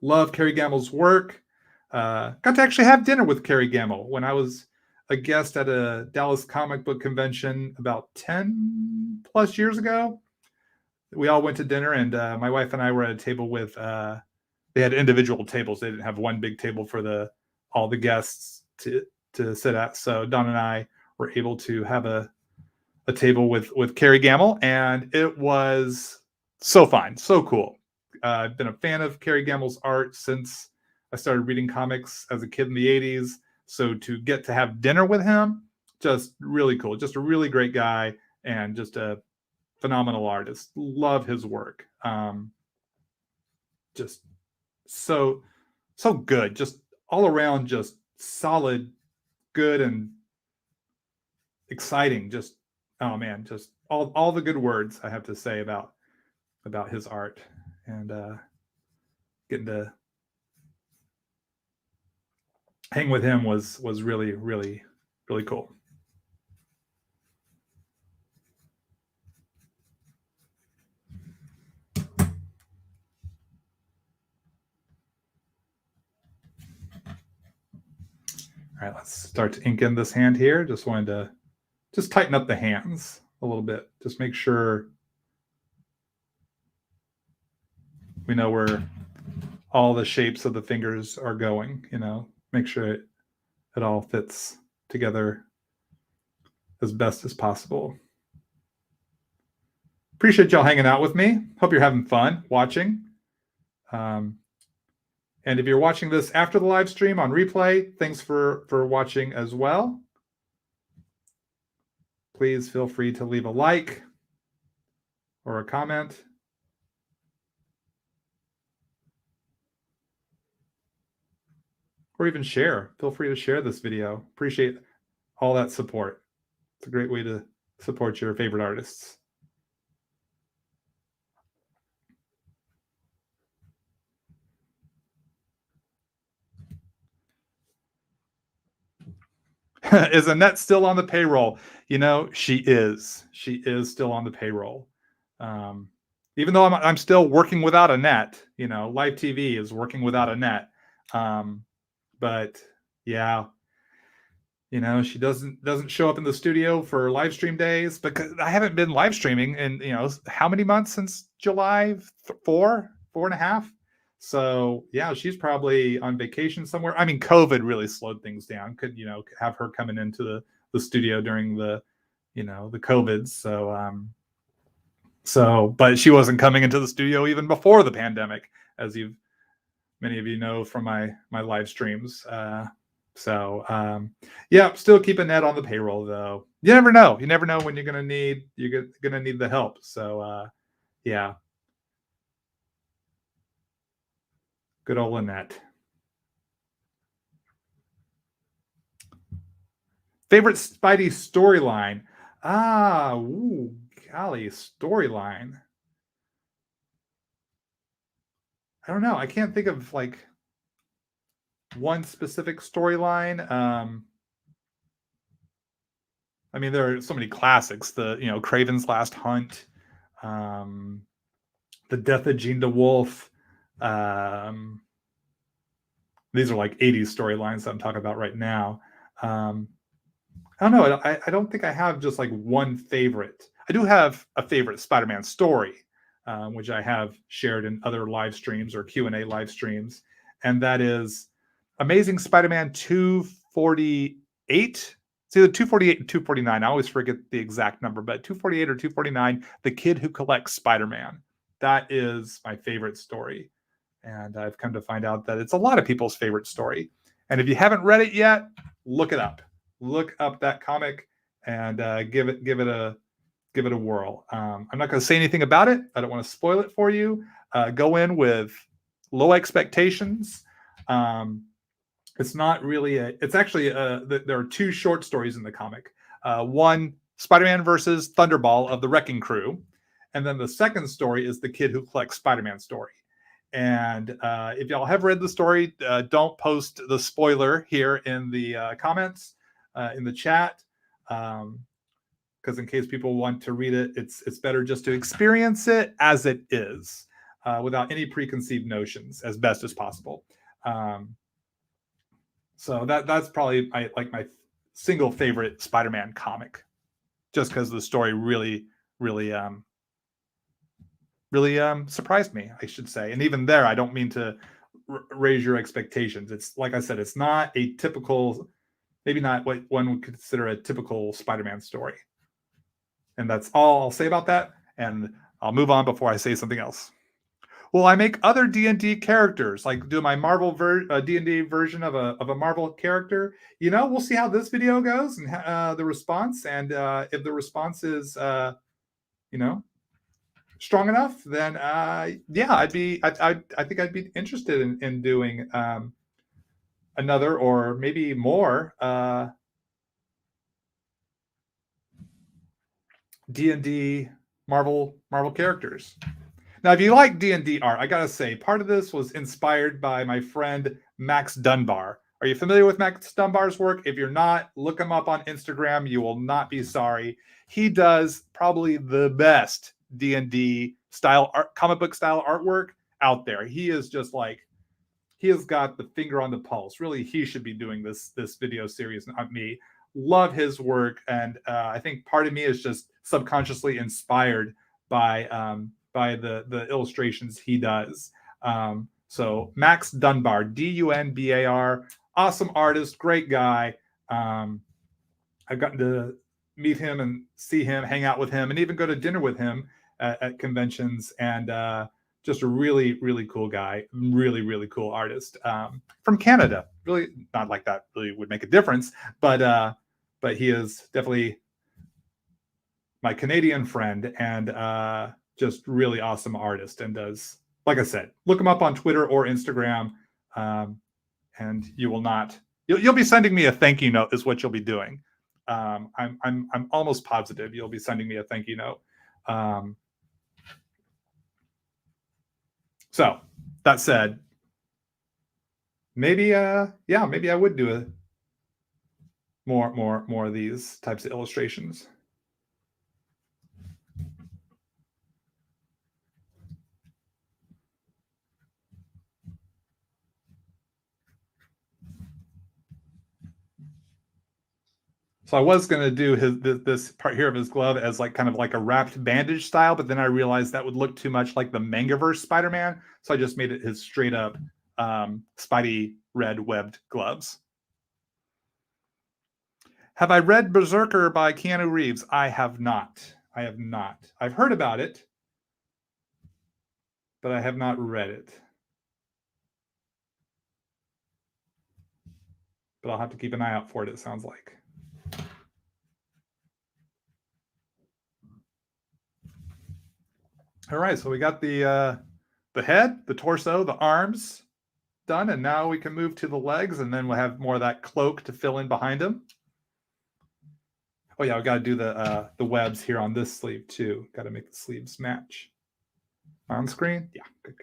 Love Kerry Gamble's work. Got to actually have dinner with Kerry Gamble when I was a guest at a Dallas comic book convention about 10 plus years ago. We all went to dinner, and my wife and I were at a table with, they had individual tables. They didn't have one big table for all the guests to sit at. So Don and I were able to have a table with Kerry Gamble, and it was so fun, so cool. I've been a fan of Kerry Gamble's art since I started reading comics as a kid in the 80s. So to get to have dinner with him, just really cool. Just a really great guy and just a phenomenal artist. Love his work. Just so good. Just all around, just solid, good, and exciting. Just, oh man, just all the good words I have to say about his art, and getting to hang with him was really, really, really cool. All right, let's start to ink in this hand here. Just wanted to tighten up the hands. a little bit. Just make sure we know where all the shapes of the fingers are going, make sure it all fits together as best as possible. Appreciate y'all hanging out with me. Hope you're having fun watching. And if you're watching this after the live stream on replay, thanks for watching as well. Please feel free to leave a like or a comment. Or even share. Feel free to share this video. Appreciate all that support. It's a great way to support your favorite artists. Is Annette still on the payroll? She is. She is still on the payroll. Even though I'm still working without a net, live TV is working without a net. But yeah, she doesn't show up in the studio for live stream days because I haven't been live streaming in how many months since July? 4.5. So yeah, she's probably on vacation somewhere. I mean, COVID really slowed things down. Could have her coming into the studio during the the COVID. But she wasn't coming into the studio even before the pandemic, as many of you know from my live streams. Yeah, still keep Annette on the payroll though. You never know. You never know when you're gonna need the help. So yeah. Good old Annette. Favorite Spidey storyline? Golly, storyline. I don't know. I can't think of like one specific storyline. I mean, there are so many classics. The Craven's Last Hunt, the Death of Jean DeWolf. These are like 80s storylines that I'm talking about right now. I don't know. I don't think I have just like one favorite. I do have a favorite Spider-Man story, which I have shared in other live streams or Q&A live streams, and that is Amazing Spider-Man 248. It's either 248 and 249. I always forget the exact number, but 248 or 249, The Kid Who Collects Spider-Man. That is my favorite story. And I've come to find out that it's a lot of people's favorite story. And if you haven't read it yet, look it up. Look up that comic and give it a whirl. I'm not going to say anything about it. I don't want to spoil it for you. Go in with low expectations. It's not really it's actually there are two short stories in the comic. One, Spider-Man versus Thunderball of the Wrecking Crew. And then the second story is the Kid Who Collects Spider-Man story. And if y'all have read the story, don't post the spoiler here in the comments, in the chat, because in case people want to read it, it's better just to experience it as it is, without any preconceived notions, as best as possible. So that's probably my single favorite Spider-Man comic, just because the story really surprised me, I should say. And even there, I don't mean to raise your expectations. It's like I said, it's not a typical, maybe not what one would consider a typical Spider-Man story. And that's all I'll say about that. And I'll move on before I say something else. Will I make other D&D characters, like do my Marvel D&D version of a Marvel character? We'll see how this video goes and the response. And if the response is, strong enough, then yeah, I think I'd be interested in doing another or maybe more D&D Marvel characters. Now, if you like D&D art, I gotta say, part of this was inspired by my friend Max Dunbar. Are you familiar with Max Dunbar's work? If you're not, look him up on Instagram. You will not be sorry. He does probably the best D&D style art, comic book style artwork out there. He is just like, he has got the finger on the pulse. Really, he should be doing this video series, not me. love his work, and I think part of me is just subconsciously inspired by the illustrations he does. So Max Dunbar, Dunbar, awesome artist, great guy. I've gotten to meet him and see him, hang out with him, and even go to dinner with him at conventions. And just a really, really cool guy, really, really cool artist from Canada. Really, not like that really would make a difference, but he is definitely my Canadian friend and just really awesome artist. And does, like I said, look him up on Twitter or Instagram, and you will not. You'll be sending me a thank you note, is what you'll be doing. I'm almost positive you'll be sending me a thank you note. So that said, maybe maybe I would do a more of these types of illustrations. So I was going to do this part here of his glove as like kind of like a wrapped bandage style, but then I realized that would look too much like the Mangaverse Spider-Man, so I just made it his straight up Spidey red webbed gloves. Have I read Berserker by Keanu Reeves? I have not. I have not. I've heard about it, but I have not read it. But I'll have to keep an eye out for it, it sounds like. All right, so we got the head, the torso, the arms done, and now we can move to the legs, and then we'll have more of that cloak to fill in behind him. Oh yeah, we got to do the webs here on this sleeve too. Got to make the sleeves match. On screen, yeah, good.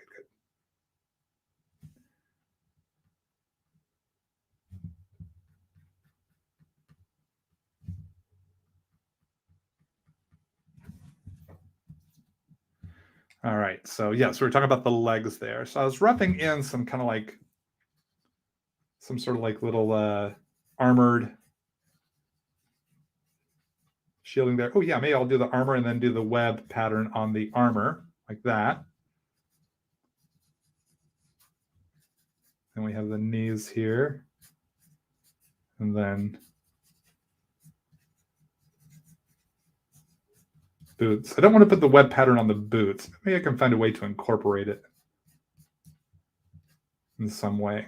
All right, so yeah, so we're talking about the legs there. So I was roughing in some kind of like some sort of like little armored shielding there. Oh yeah, maybe I'll do the armor and then do the web pattern on the armor like that. And we have the knees here. And then boots. I don't want to put the web pattern on the boots. Maybe I can find a way to incorporate it in some way.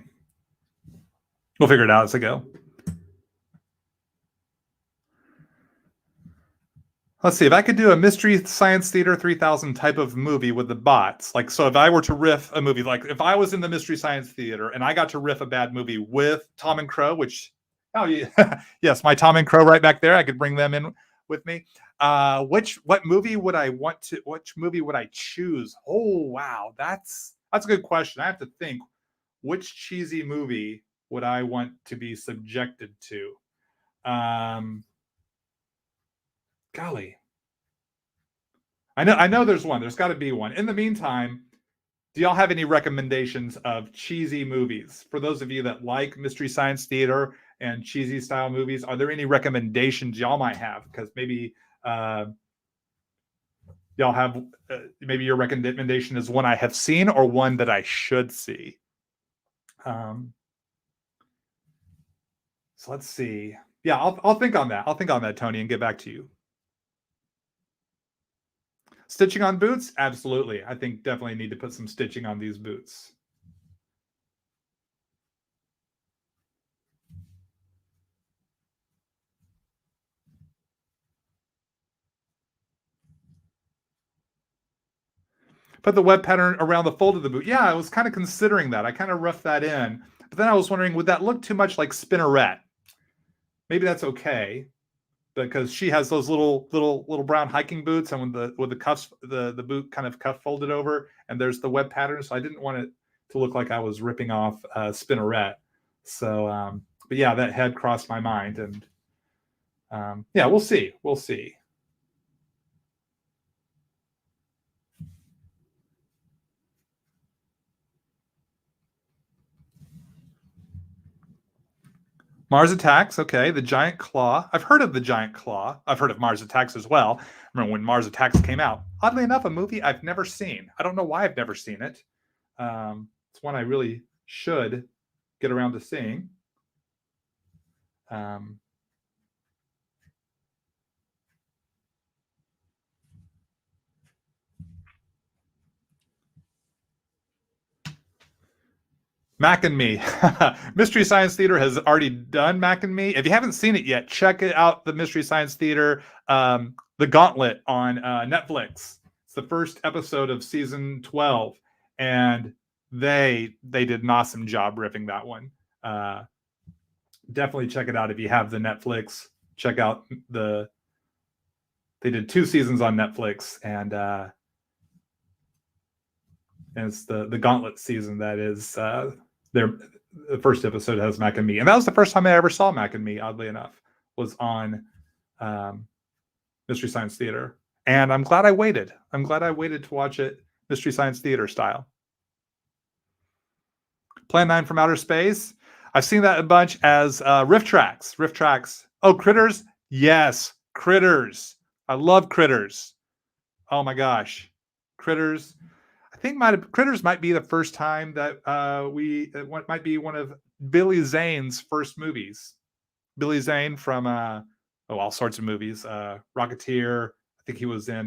We'll figure it out as I go. Let's see, if I could do a Mystery Science Theater 3000 type of movie with the bots, like, so if I were to riff a movie, like if I was in the Mystery Science Theater and I got to riff a bad movie with Tom and Crow, which, oh yeah, yes, my Tom and Crow right back there, I could bring them in with me. What movie would I want to, which movie would I choose? Oh, wow, that's a good question. I have to think, which cheesy movie would I want to be subjected to? Golly. I know there's one. There's got to be one. In the meantime, do y'all have any recommendations of cheesy movies? For those of you that like Mystery Science Theater and cheesy style movies, are there any recommendations y'all might have? Because maybe y'all have, maybe your recommendation is one I have seen or one that I should see. So let's see. Yeah, I'll think on that. I'll think on that, Tony, and get back to you. Stitching on boots? Absolutely. I think definitely need to put some stitching on these boots. Put the web pattern around the fold of the boot. Yeah, I was kind of considering that. I kind of roughed that in. But then I was wondering, would that look too much like Spinneret? Maybe that's okay, because she has those little brown hiking boots, and with the cuffs, the boot kind of cuff folded over, and there's the web pattern. So I didn't want it to look like I was ripping off Spinneret. So, but yeah, that had crossed my mind, and yeah, we'll see. We'll see. Mars Attacks, okay. The Giant Claw. I've heard of the Giant Claw. I've heard of Mars Attacks as well. I remember when Mars Attacks came out. Oddly enough, a movie I've never seen. I don't know why I've never seen it. It's one I really should get around to seeing. Mac and Me. Mystery Science Theater has already done Mac and Me. If you haven't seen it yet, check it out. The Mystery Science Theater, The Gauntlet on Netflix. It's the first episode of season 12, and they did an awesome job riffing that one. Definitely check it out if you have the Netflix. Check out they did 2 seasons on Netflix, and it's the Gauntlet season that is the first episode has Mac and Me, and that was the first time I ever saw Mac and Me. Oddly enough, was on Mystery Science Theater, and I'm glad I waited. I'm glad I waited to watch it Mystery Science Theater style. Plan 9 from Outer Space. I've seen that a bunch as riff tracks. Riff tracks. Oh, Critters. Yes, Critters. I love Critters. Oh my gosh, Critters. I think Critters might be the first time that it might be one of Billy Zane's first movies. Billy Zane from all sorts of movies. Rocketeer. I think he was in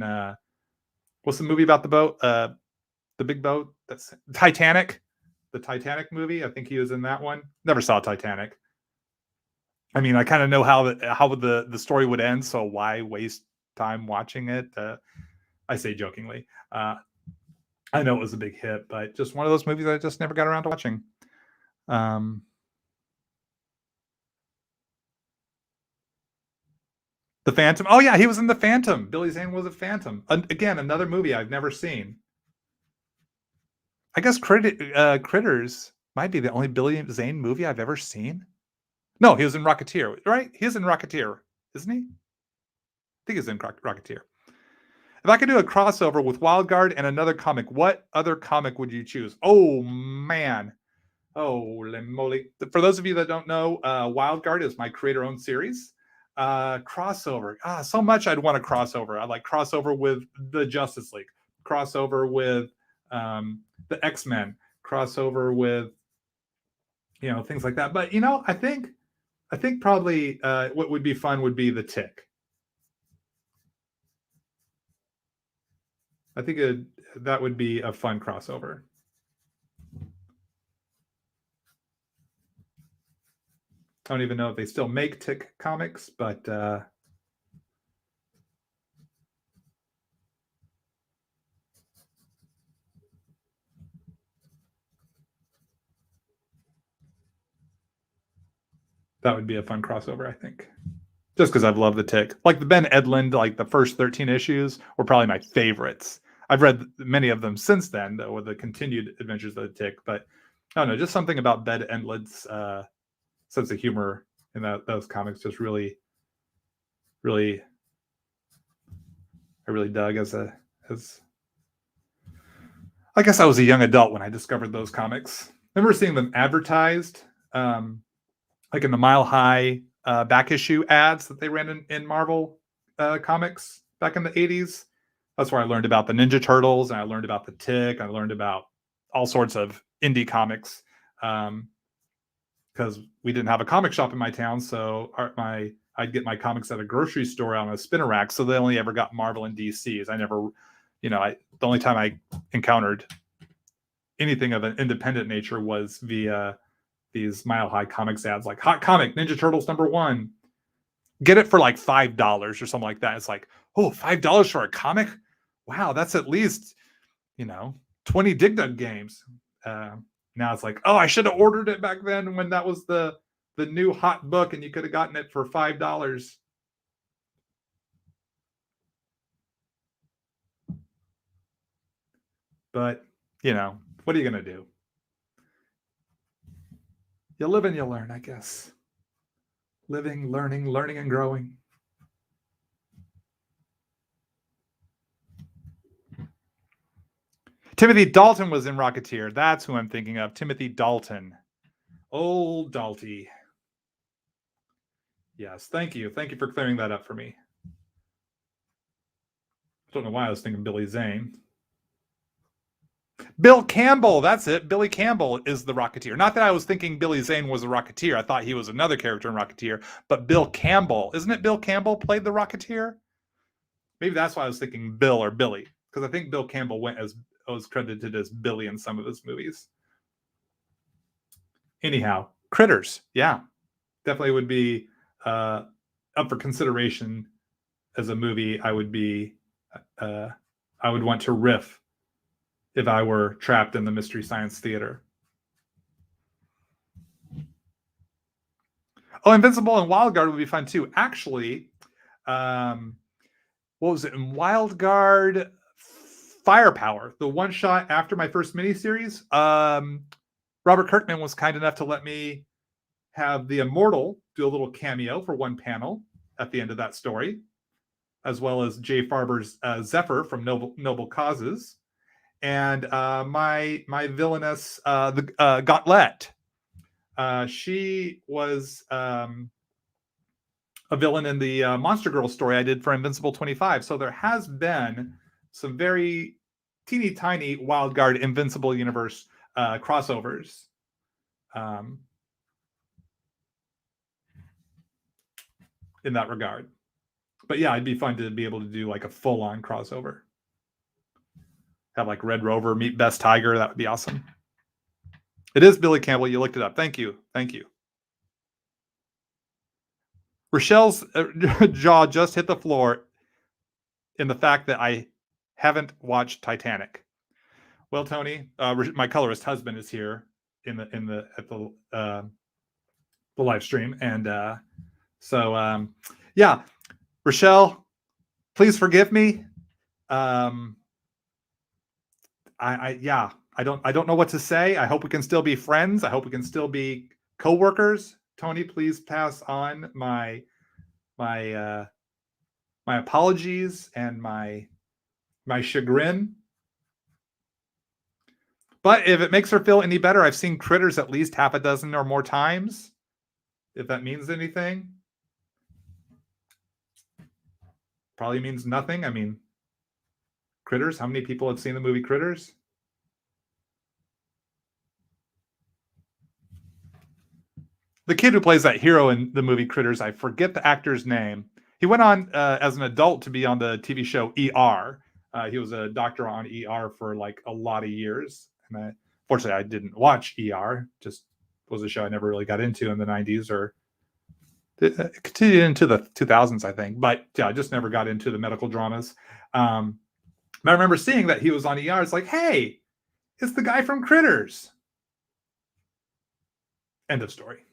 what's the movie about the boat? The big boat. That's Titanic. The Titanic movie. I think he was in that one. Never saw Titanic. I mean, I kind of know how the story would end, so why waste time watching it? I say jokingly. I know it was a big hit, but just one of those movies I just never got around to watching. The Phantom. Oh yeah, he was in The Phantom. Billy Zane was a Phantom. Again, another movie I've never seen. I guess Critters might be the only Billy Zane movie I've ever seen. No, he was in Rocketeer, right? He's in Rocketeer, isn't he? I think he's in Rocketeer. If I could do a crossover with Wild Guard and another comic, what other comic would you choose? Oh, man. Holy moly. For those of you that don't know, Wild Guard is my creator-owned series. Crossover. So much I'd want a crossover. I'd like crossover with the Justice League. Crossover with the X-Men. Crossover with, things like that. But, I think probably what would be fun would be the Tick. I think that would be a fun crossover. I don't even know if they still make Tick comics, but that would be a fun crossover, I think. Just because I've loved the Tick. Like the Ben Edlund, like the first 13 issues were probably my favorites. I've read many of them since then, though, with the continued adventures of the Tick. But I don't know, just something about Ben Edlund's sense of humor in those comics just really, really, I really dug as I guess I was a young adult when I discovered those comics. I remember seeing them advertised, like in the Mile High back issue ads that they ran in Marvel comics back in the 80s. That's where I learned about the Ninja Turtles, and I learned about the Tick. I learned about all sorts of indie comics because we didn't have a comic shop in my town, so I'd get my comics at a grocery store on a spinner rack. So they only ever got Marvel and DCs. I never, the only time I encountered anything of an independent nature was via these Mile High Comics ads, like hot comic Ninja Turtles #1. Get it for like $5 or something like that. It's like, oh, $5 for a comic? Wow, that's at least 20 Dig Dug games. Now it's like, oh, I should have ordered it back then when that was the new hot book and you could have gotten it for $5. But what are you gonna do? You live and you learn, I guess. Living, learning, and growing. Timothy Dalton was in Rocketeer. That's who I'm thinking of. Timothy Dalton. Old Dalty. Yes, thank you. Thank you for clearing that up for me. I don't know why I was thinking Billy Zane. Bill Campbell, that's it. Billy Campbell is the Rocketeer. Not that I was thinking Billy Zane was a Rocketeer. I thought he was another character in Rocketeer. But Bill Campbell, isn't it Bill Campbell played the Rocketeer? Maybe that's why I was thinking Bill or Billy, because I think Bill Campbell was credited as Billy in some of his movies. Anyhow, Critters, yeah, definitely would be up for consideration as a movie. I would want to riff if I were trapped in the Mystery Science Theater. Oh, Invincible and Wild Guard would be fun too. Actually, what was it in Wild Guard? Firepower, the one shot after my first miniseries. Robert Kirkman was kind enough to let me have the Immortal do a little cameo for one panel at the end of that story, as well as Jay Farber's Zephyr from Noble Causes, and my villainess, the Gauntlet. She was a villain in the Monster Girl story I did for Invincible 25. So there has been some very teeny tiny Wild Guard Invincible Universe crossovers. In that regard. But yeah, it'd be fun to be able to do like a full-on crossover. Have like Red Rover meet Best Tiger. That would be awesome. It is Billy Campbell. You looked it up. Thank you. Thank you. Rochelle's jaw just hit the floor in the fact that I haven't watched Titanic. Well, Tony, my colorist husband is here at the live stream, and yeah, Rochelle, please forgive me. I don't know what to say. I hope we can still be friends. I hope we can still be co-workers. Tony, please pass on my apologies and my chagrin. But if it makes her feel any better, I've seen Critters at least half a dozen or more times. If that means anything. Probably means nothing. I mean, Critters, how many people have seen the movie Critters? The kid who plays that hero in the movie Critters, I forget the actor's name. He went on as an adult to be on the TV show ER. He was a doctor on ER for like a lot of years. And fortunately, I didn't watch ER. Just was a show I never really got into in the 90s, or it continued into the 2000s, I think. But yeah, I just never got into the medical dramas. I remember seeing that he was on ER. It's like, hey, it's the guy from Critters. End of story.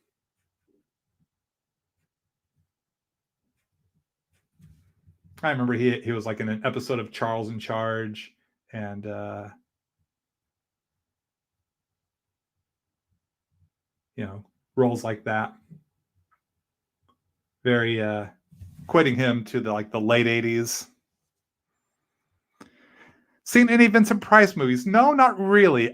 I remember he was like in an episode of Charles in Charge, and roles like that. Very equating him to the late 80s. Seen any Vincent Price movies? No, not really.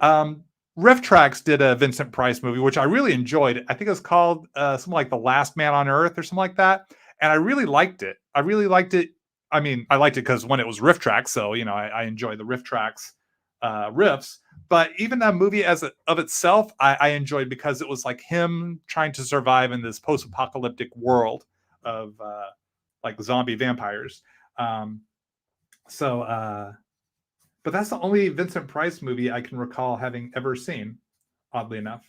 Riff Tracks did a Vincent Price movie, which I really enjoyed. I think it was called something like The Last Man on Earth or something like that. And I really liked it. I mean, I liked it because when it was Riff Tracks, so I enjoy the Riff Tracks riffs. But even that movie of itself, I enjoyed because it was like him trying to survive in this post-apocalyptic world of like zombie vampires. But that's the only Vincent Price movie I can recall having ever seen, oddly enough.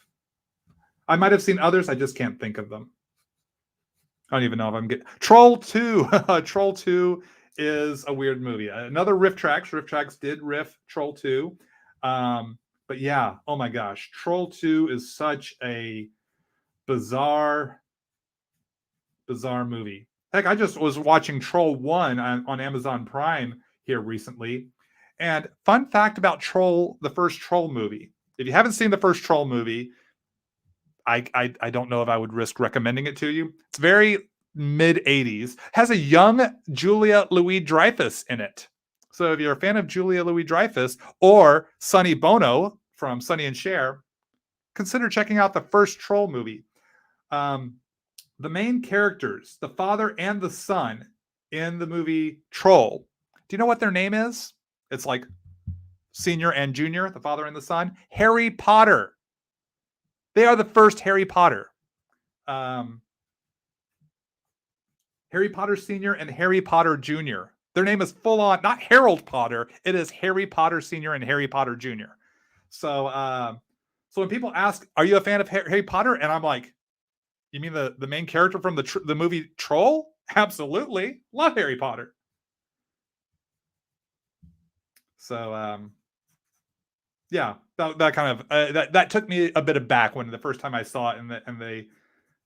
I might have seen others, I just can't think of them. I don't even know if I'm getting... Troll 2! Troll 2 is a weird movie. Another Riff Tracks. Riff Tracks did riff Troll 2. But yeah, oh my gosh. Troll 2 is such a bizarre movie. Heck, I just was watching Troll 1 on Amazon Prime here recently. And fun fact about Troll, the first Troll movie. If you haven't seen the first Troll movie, I don't know if I would risk recommending it to you. It's very mid-80s. Has a young Julia Louis-Dreyfus in it. So if you're a fan of Julia Louis-Dreyfus or Sonny Bono from Sonny and Cher, consider checking out the first Troll movie. the main characters, the father and the son in the movie Troll, do you know what their name is? It's like senior and junior, the father and the son. Harry Potter. They are the first Harry Potter. Harry Potter Sr. and Harry Potter Jr. Their name is full on, not Harold Potter. It is Harry Potter Sr. and Harry Potter Jr. So when people ask, "Are you a fan of Harry Potter?" and I'm like, "You mean the main character from the movie Troll?" Absolutely, love Harry Potter. So yeah, that kind of that took me a bit aback when the first time I saw it, and they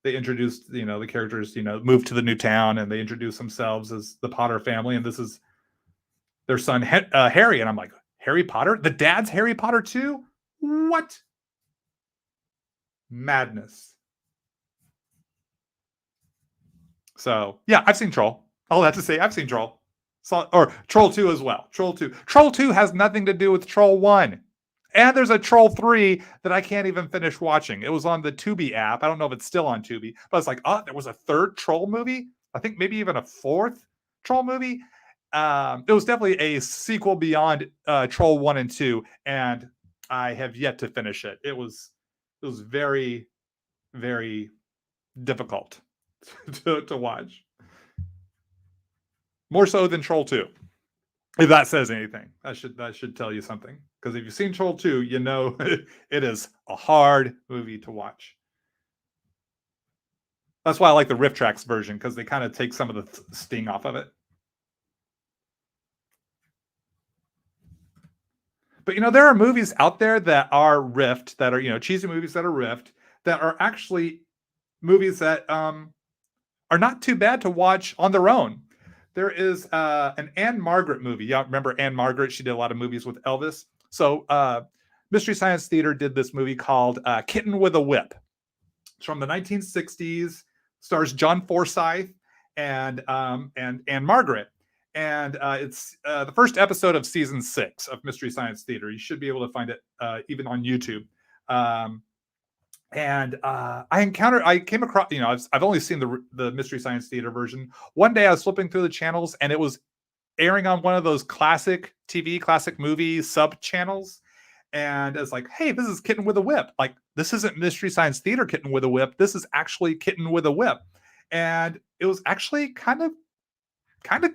introduced the characters, moved to the new town, and they introduced themselves as the Potter family, and this is their son Harry, and I'm like, Harry Potter, the dad's Harry Potter too. What madness. So yeah, I've seen Troll. All that to say, I've seen Troll. Or Troll 2 as well. Troll 2 has nothing to do with Troll 1. And there's a Troll 3 that I can't even finish watching. It was on the Tubi app. I don't know if it's still on Tubi, but it's like, oh, there was a third Troll movie. I think maybe even a fourth Troll movie. It was definitely a sequel beyond Troll 1 and 2, and I have yet to finish it. It was very, very difficult to watch. More so than Troll 2. If that says anything, that should tell you something. Because if you've seen Troll 2, you know it is a hard movie to watch. That's why I like the Riff Tracks version, because they kind of take some of the sting off of it. But there are movies out there that are riffed, that are cheesy movies that are riffed, that are actually movies that are not too bad to watch on their own. There is an Anne Margaret movie. Yeah, remember Anne Margaret? She did a lot of movies with Elvis. So Mystery Science Theater did this movie called Kitten with a Whip. It's from the 1960s. Stars John Forsythe and Anne Margaret. And it's the first episode of season 6 of Mystery Science Theater. You should be able to find it even on YouTube. And I came across, I've only seen the Mystery Science Theater version. One day I was flipping through the channels, and it was airing on one of those classic TV, classic movie sub channels. And it's like, hey, this is Kitten with a Whip. Like, this isn't Mystery Science Theater Kitten with a Whip. This is actually Kitten with a Whip. And it was actually kind of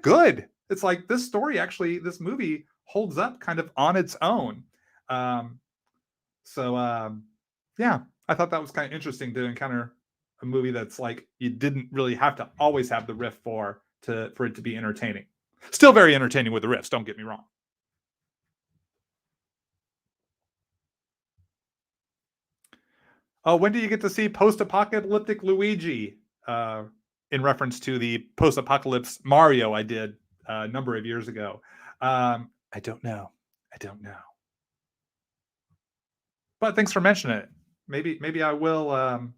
good. It's like this movie holds up kind of on its own. Yeah, I thought that was kind of interesting to encounter a movie that's like you didn't really have to always have the riff for it to be entertaining. Still very entertaining with the riffs, don't get me wrong. Oh, when do you get to see post-apocalyptic Luigi? In reference to the post-apocalypse Mario I did a number of years ago. I don't know. But thanks for mentioning it. Maybe I will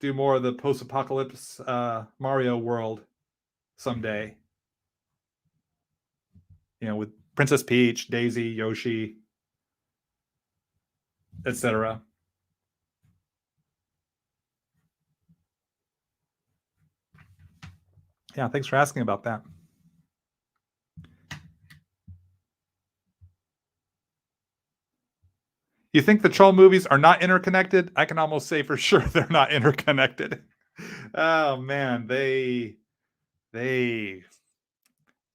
do more of the post-apocalypse Mario world someday. With Princess Peach, Daisy, Yoshi, etc. Yeah, thanks for asking about that. You think the Troll movies are not interconnected? I can almost say for sure they're not interconnected. Oh man, they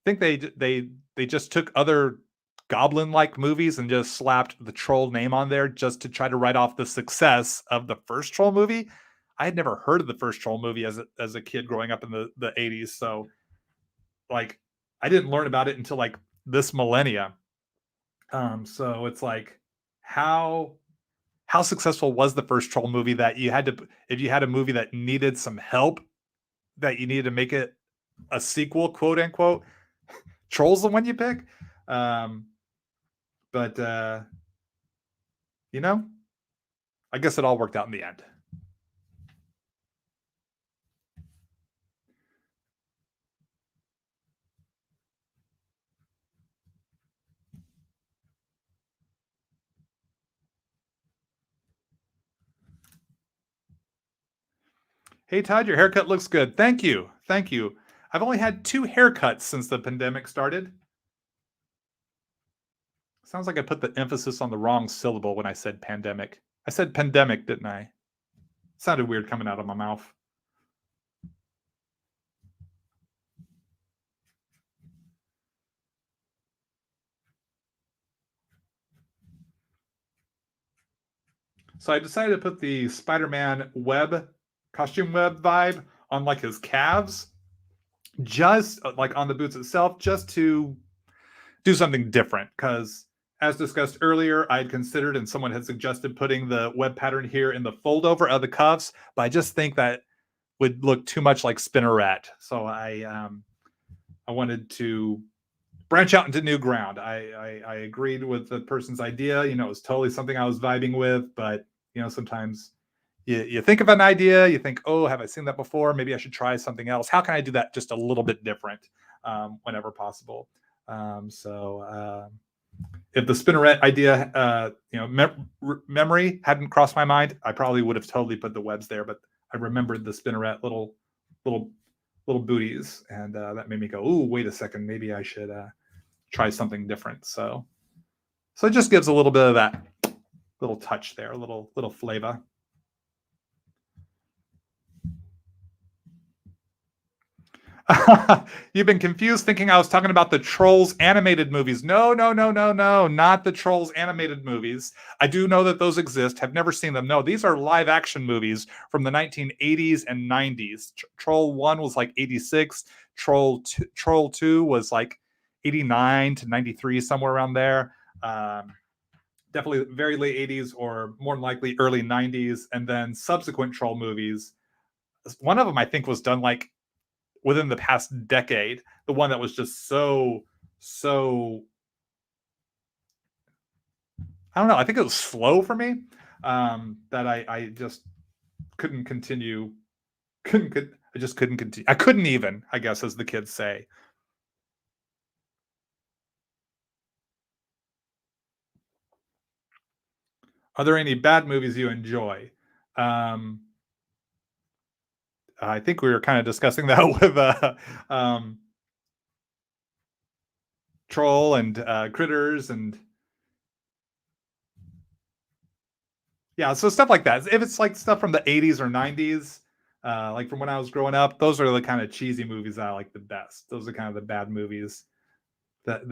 think they just took other goblin-like movies and just slapped the Troll name on there just to try to write off the success of the first Troll movie. I had never heard of the first Troll movie as a kid growing up in the 80s, so like I didn't learn about it until like this millennia. So it's like how successful was the first Troll movie that you had to, if you had a movie that needed some help, that you needed to make it a sequel, quote unquote, Troll's the one you pick. But I guess it all worked out in the end. Hey Todd, your haircut looks good. Thank you. Thank you. I've only had 2 haircuts since the pandemic started. Sounds like I put the emphasis on the wrong syllable when I said pandemic. I said pandemic, didn't I? Sounded weird coming out of my mouth. So I decided to put the Spider-Man web, costume web vibe on like his calves, just like on the boots itself, just to do something different. Because as discussed earlier, I had considered and someone had suggested putting the web pattern here in the fold over of the cuffs, but I just think that would look too much like Spinneret. So I wanted to branch out into new ground. I agreed with the person's idea. You know, it was totally something I was vibing with, but you know, sometimes you think of an idea, you think, oh, have I seen that before? Maybe I should try something else. How can I do that just a little bit different whenever possible? If the Spinneret idea, memory hadn't crossed my mind, I probably would have totally put the webs there. But I remembered the Spinneret little, little booties, and that made me go, "Ooh, wait a second, maybe I should try something different." So it just gives a little bit of that little touch there, a little flavor. You've been confused thinking I was talking about the Trolls animated movies. No, not the Trolls animated movies. I do know that those exist, have never seen them. No, these are live action movies from the 1980s and 90s. Troll 1 was like 86, Troll 2 was like 89 to 93, somewhere around there. Definitely very late 80s or more than likely early 90s. And then subsequent Troll movies. One of them I think was done like within the past decade, the one that was just so I don't know, I think it was slow for me, that I just couldn't continue. I just couldn't continue. I couldn't even, I guess, as the kids say. Are there any bad movies you enjoy? Um, I think we were kind of discussing that with Troll and Critters and yeah, so stuff like that. If it's like stuff from the 80s or 90s, like from when I was growing up, those are the kind of cheesy movies that I like the best. Those are kind of the bad movies that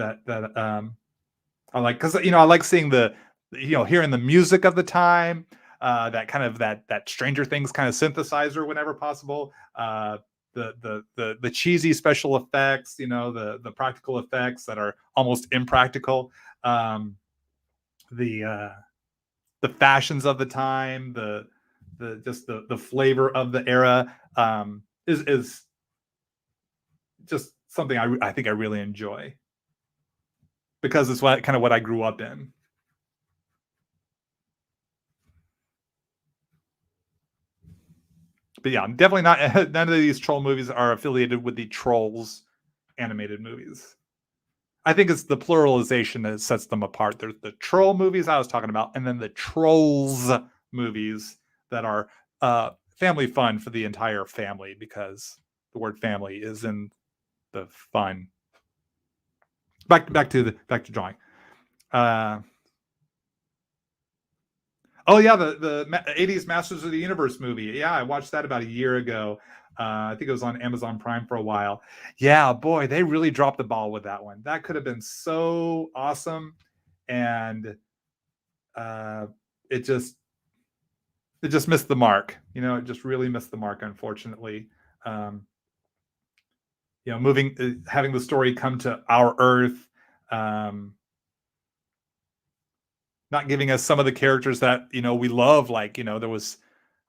I like, because you know I like seeing hearing the music of the time, that kind of that Stranger Things kind of synthesizer whenever possible. The cheesy special effects, you know, the practical effects that are almost impractical. The the fashions of the time, the just the flavor of the era, is just something I think I really enjoy because it's what I grew up in. But yeah, I'm definitely not. None of these troll movies are affiliated with the Trolls animated movies. I think it's the pluralization that sets them apart. There's the troll movies I was talking about, and then the Trolls movies that are family fun for the entire family, because the word family is in the fun. Back to drawing. Uh, oh yeah, the 80s Masters of the Universe movie. Yeah, I watched that about a year ago. I think it was on Amazon Prime for a while. Yeah, boy, they really dropped the ball with that one. That could have been so awesome, and uh, it just missed the mark. You know, it just really missed the mark, unfortunately. Um, you know, having the story come to our Earth, um, not giving us some of the characters that we love. Like there was,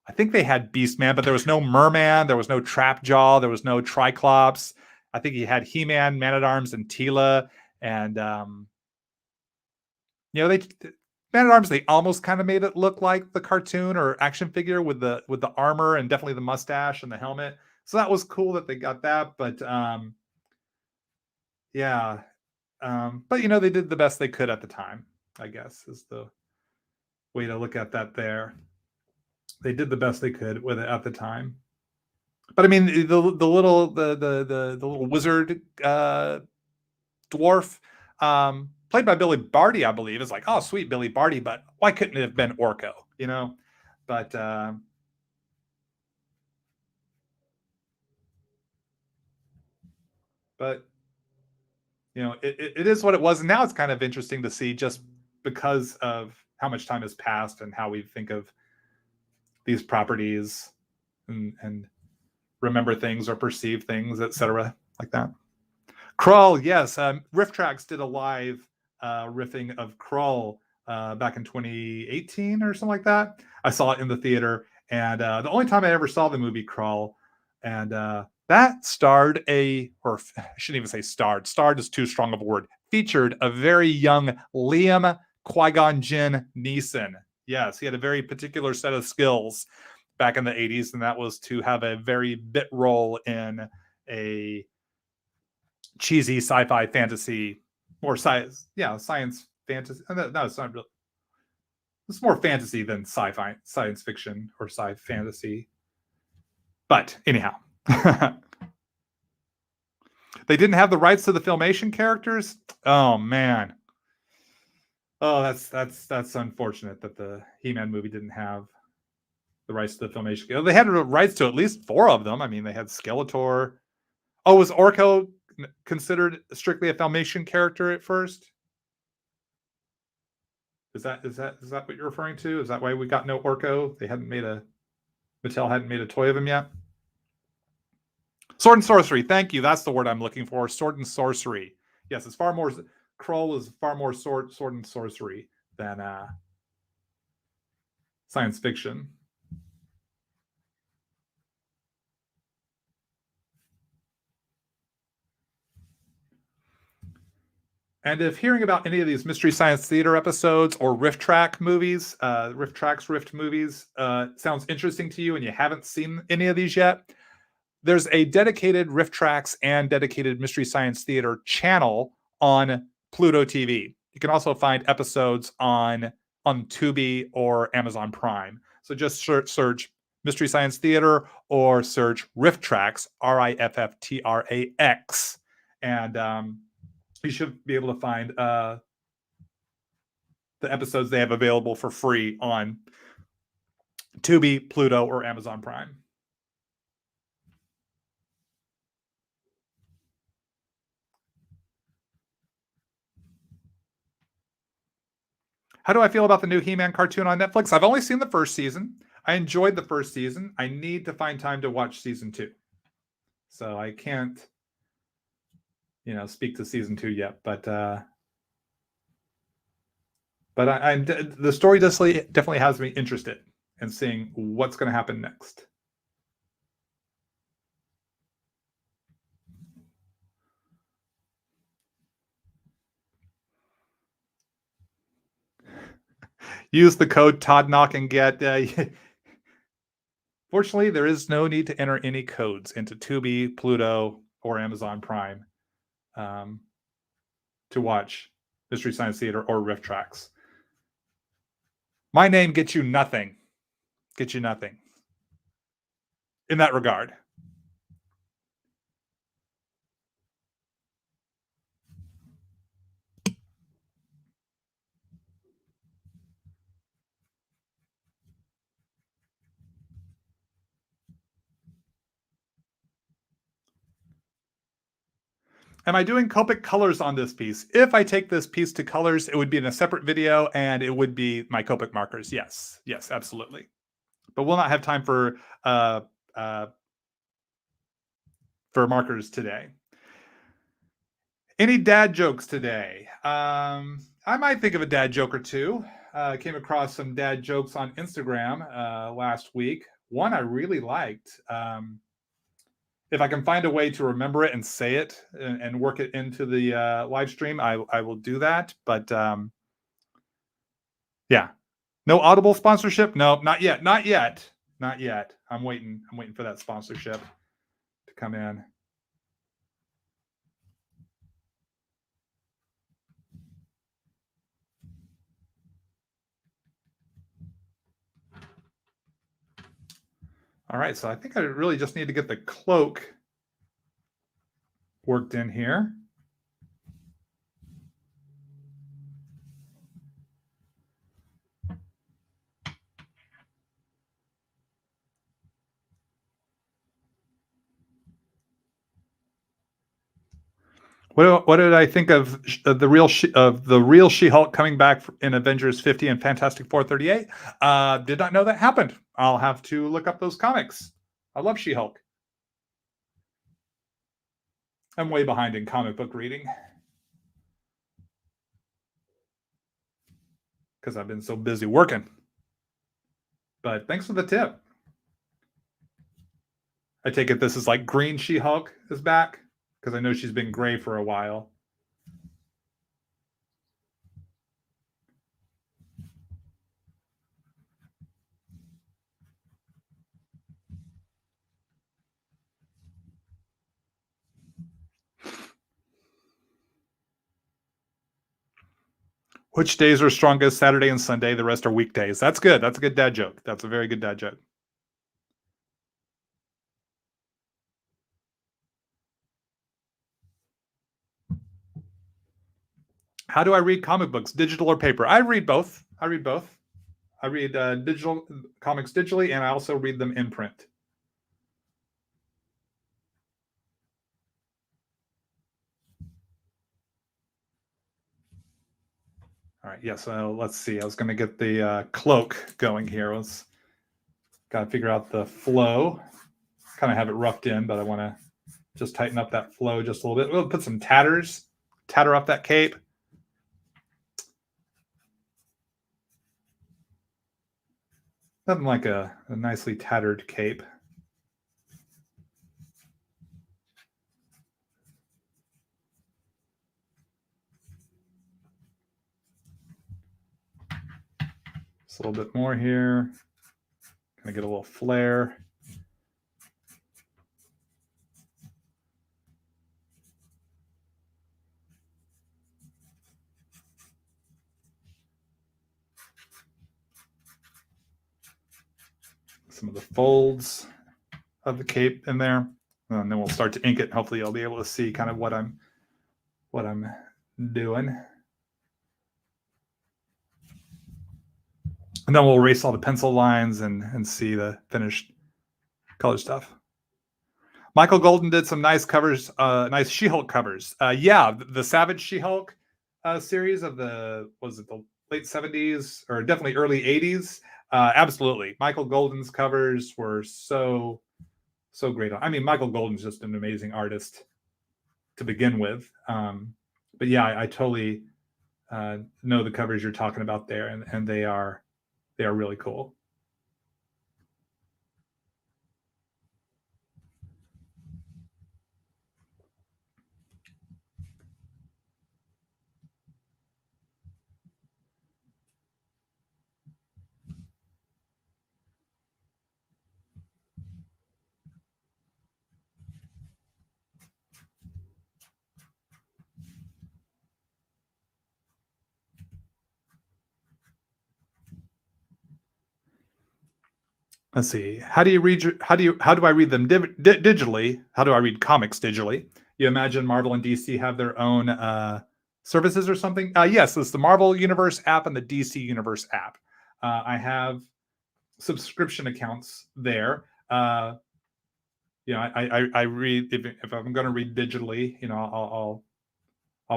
I think they had Beastman, but there was no Merman, there was no Trapjaw, there was no Triclops. I think he had He-Man, Man at Arms, and Tila, and they Man at Arms. They almost kind of made it look like the cartoon or action figure with the armor and definitely the mustache and the helmet. So that was cool that they got that, but yeah, but they did the best they could at the time, I guess, is the way to look at that there. They did the best they could with it at the time. But I mean, the little wizard dwarf, played by Billy Barty, I believe, is like, oh, sweet Billy Barty, but why couldn't it have been Orko? You know, but but it is what it was, and now it's kind of interesting to see just because of how much time has passed and how we think of these properties and remember things or perceive things, etc., like that. Krull, yes. Riff Tracks did a live riffing of Krull back in 2018 or something like that. I saw it in the theater, and the only time I ever saw the movie Krull, and that starred or I shouldn't even say starred. Starred is too strong of a word. Featured a very young Liam Qui-Gon Jinn Neeson. Yes, he had a very particular set of skills back in the 80s, and that was to have a very bit role in a cheesy sci-fi fantasy or science fantasy. No, it's not really. It's more fantasy than sci-fi, science fiction or sci fantasy. But anyhow, they didn't have the rights to the Filmation characters. Oh man. Oh, that's unfortunate that the He-Man movie didn't have the rights to the Filmation. They had rights to at least 4 of them. I mean, they had Skeletor. Oh, was Orko considered strictly a Filmation character at first? Is that what you're referring to? Is that why we got no Orko? Mattel hadn't made a toy of him yet. Sword and sorcery. Thank you. That's the word I'm looking for. Sword and sorcery. Yes, it's far more. Krull is far more sword and sorcery than science fiction. And if hearing about any of these Mystery Science Theater episodes or Rift Track movies, Rift movies, sounds interesting to you and you haven't seen any of these yet, there's a dedicated Rift Tracks and dedicated Mystery Science Theater channel on Pluto TV. You can also find episodes on Tubi or Amazon Prime. So just search Mystery Science Theater or search Rift Tracks, Rifftrax, and you should be able to find the episodes they have available for free on Tubi, Pluto, or Amazon Prime. How do I feel about the new He-Man cartoon on Netflix? I've only seen the first season. I enjoyed the first season. I need to find time to watch season 2. So I can't, speak to season 2 yet. But the story definitely has me interested in seeing what's going to happen next. Use the code Todd Nauck and get. Fortunately, there is no need to enter any codes into Tubi, Pluto, or Amazon Prime to watch Mystery Science Theater or Rift Tracks. My name gets you nothing. Gets you nothing in that regard. Am I doing Copic colors on this piece? If I take this piece to colors, it would be in a separate video and it would be my Copic markers. Yes, absolutely. But we'll not have time for markers today. Any dad jokes today? I might think of a dad joke or two. Came across some dad jokes on Instagram last week. One I really liked. If I can find a way to remember it and say it and work it into the live stream, I will do that. But yeah, no Audible sponsorship. No, not yet. I'm waiting for that sponsorship to come in. All right, so I think I really just need to get the cloak worked in here. What did I think of the real She-Hulk coming back in Avengers 50 and Fantastic Four 38? Did not know that happened. I'll have to look up those comics. I love She-Hulk. I'm way behind in comic book reading because I've been so busy working. But thanks for the tip. I take it this is like green She-Hulk is back because I know she's been gray for a while. Which days are strongest? Saturday and Sunday. The rest are weekdays. That's good. That's a good dad joke. That's a very good dad joke. How do I read comic books, digital or paper? I read both. I read digital comics digitally, and I also read them in print. All right, yeah, so let's see. I was going to get the cloak going here. Let's got to figure out the flow. Kind of have it roughed in, but I want to just tighten up that flow just a little bit. We'll put some tatter up that cape. Nothing like a nicely tattered cape. Just a little bit more here. Kind of get a little flare. Some of the folds of the cape in there. And then we'll start to ink it. Hopefully you'll be able to see kind of what I'm doing. And then we'll erase all the pencil lines and see the finished color stuff. Michael Golden did some nice covers, nice She-Hulk covers. Yeah, the Savage She-Hulk series of the late 70s or definitely early 80s? Absolutely. Michael Golden's covers were so great. I mean, Michael Golden's just an amazing artist to begin with. But yeah, I totally know the covers you're talking about there, and they are really cool. Let's see. How do I read them digitally? How do I read comics digitally? You imagine Marvel and DC have their own services or something? Yes, it's the Marvel Universe app and the DC Universe app. I have subscription accounts there. I read if I'm going to read digitally, I'll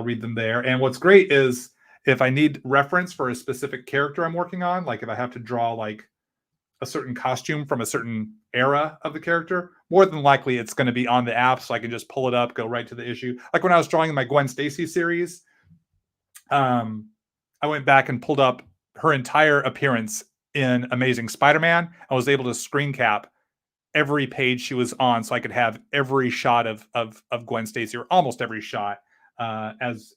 read them there. And what's great is if I need reference for a specific character I'm working on, like if I have to draw like a certain costume from a certain era of the character, more than likely it's going to be on the app, so I can just pull it up, go right to the issue. Like when I was drawing my Gwen Stacy series, I went back and pulled up her entire appearance in Amazing Spider-Man. I was able to screen cap every page she was on, so I could have every shot of Gwen Stacy, or almost every shot, as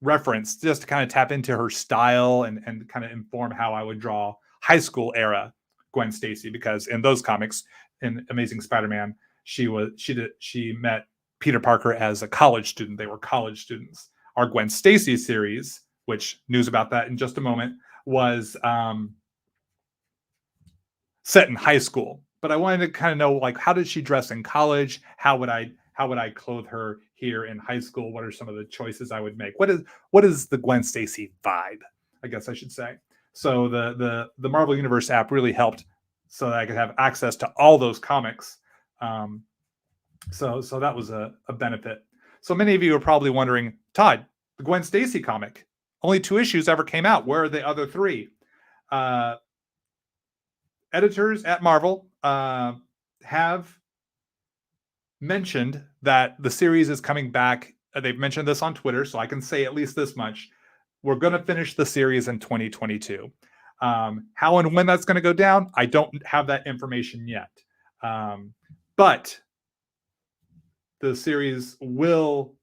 reference, just to kind of tap into her style and kind of inform how I would draw high school era Gwen Stacy, because in those comics, in Amazing Spider-Man, she met Peter Parker as a college student. They were college students. Our Gwen Stacy series, which news about that in just a moment, was set in high school. but I wanted to kind of know, like, how did she dress in college? How would I clothe her here in high school? What are some of the choices I would make? What is the Gwen Stacy vibe? I guess I should say. So the Marvel Universe app really helped, so that I could have access to all those comics. So that was a benefit. So many of you are probably wondering, Todd, the Gwen Stacy comic, only 2 issues ever came out. Where are the other 3? Editors at Marvel have mentioned that the series is coming back. They've mentioned this on Twitter, so I can say at least this much. We're going to finish the series in 2022. How and when that's going to go down, I don't have that information yet. But the series will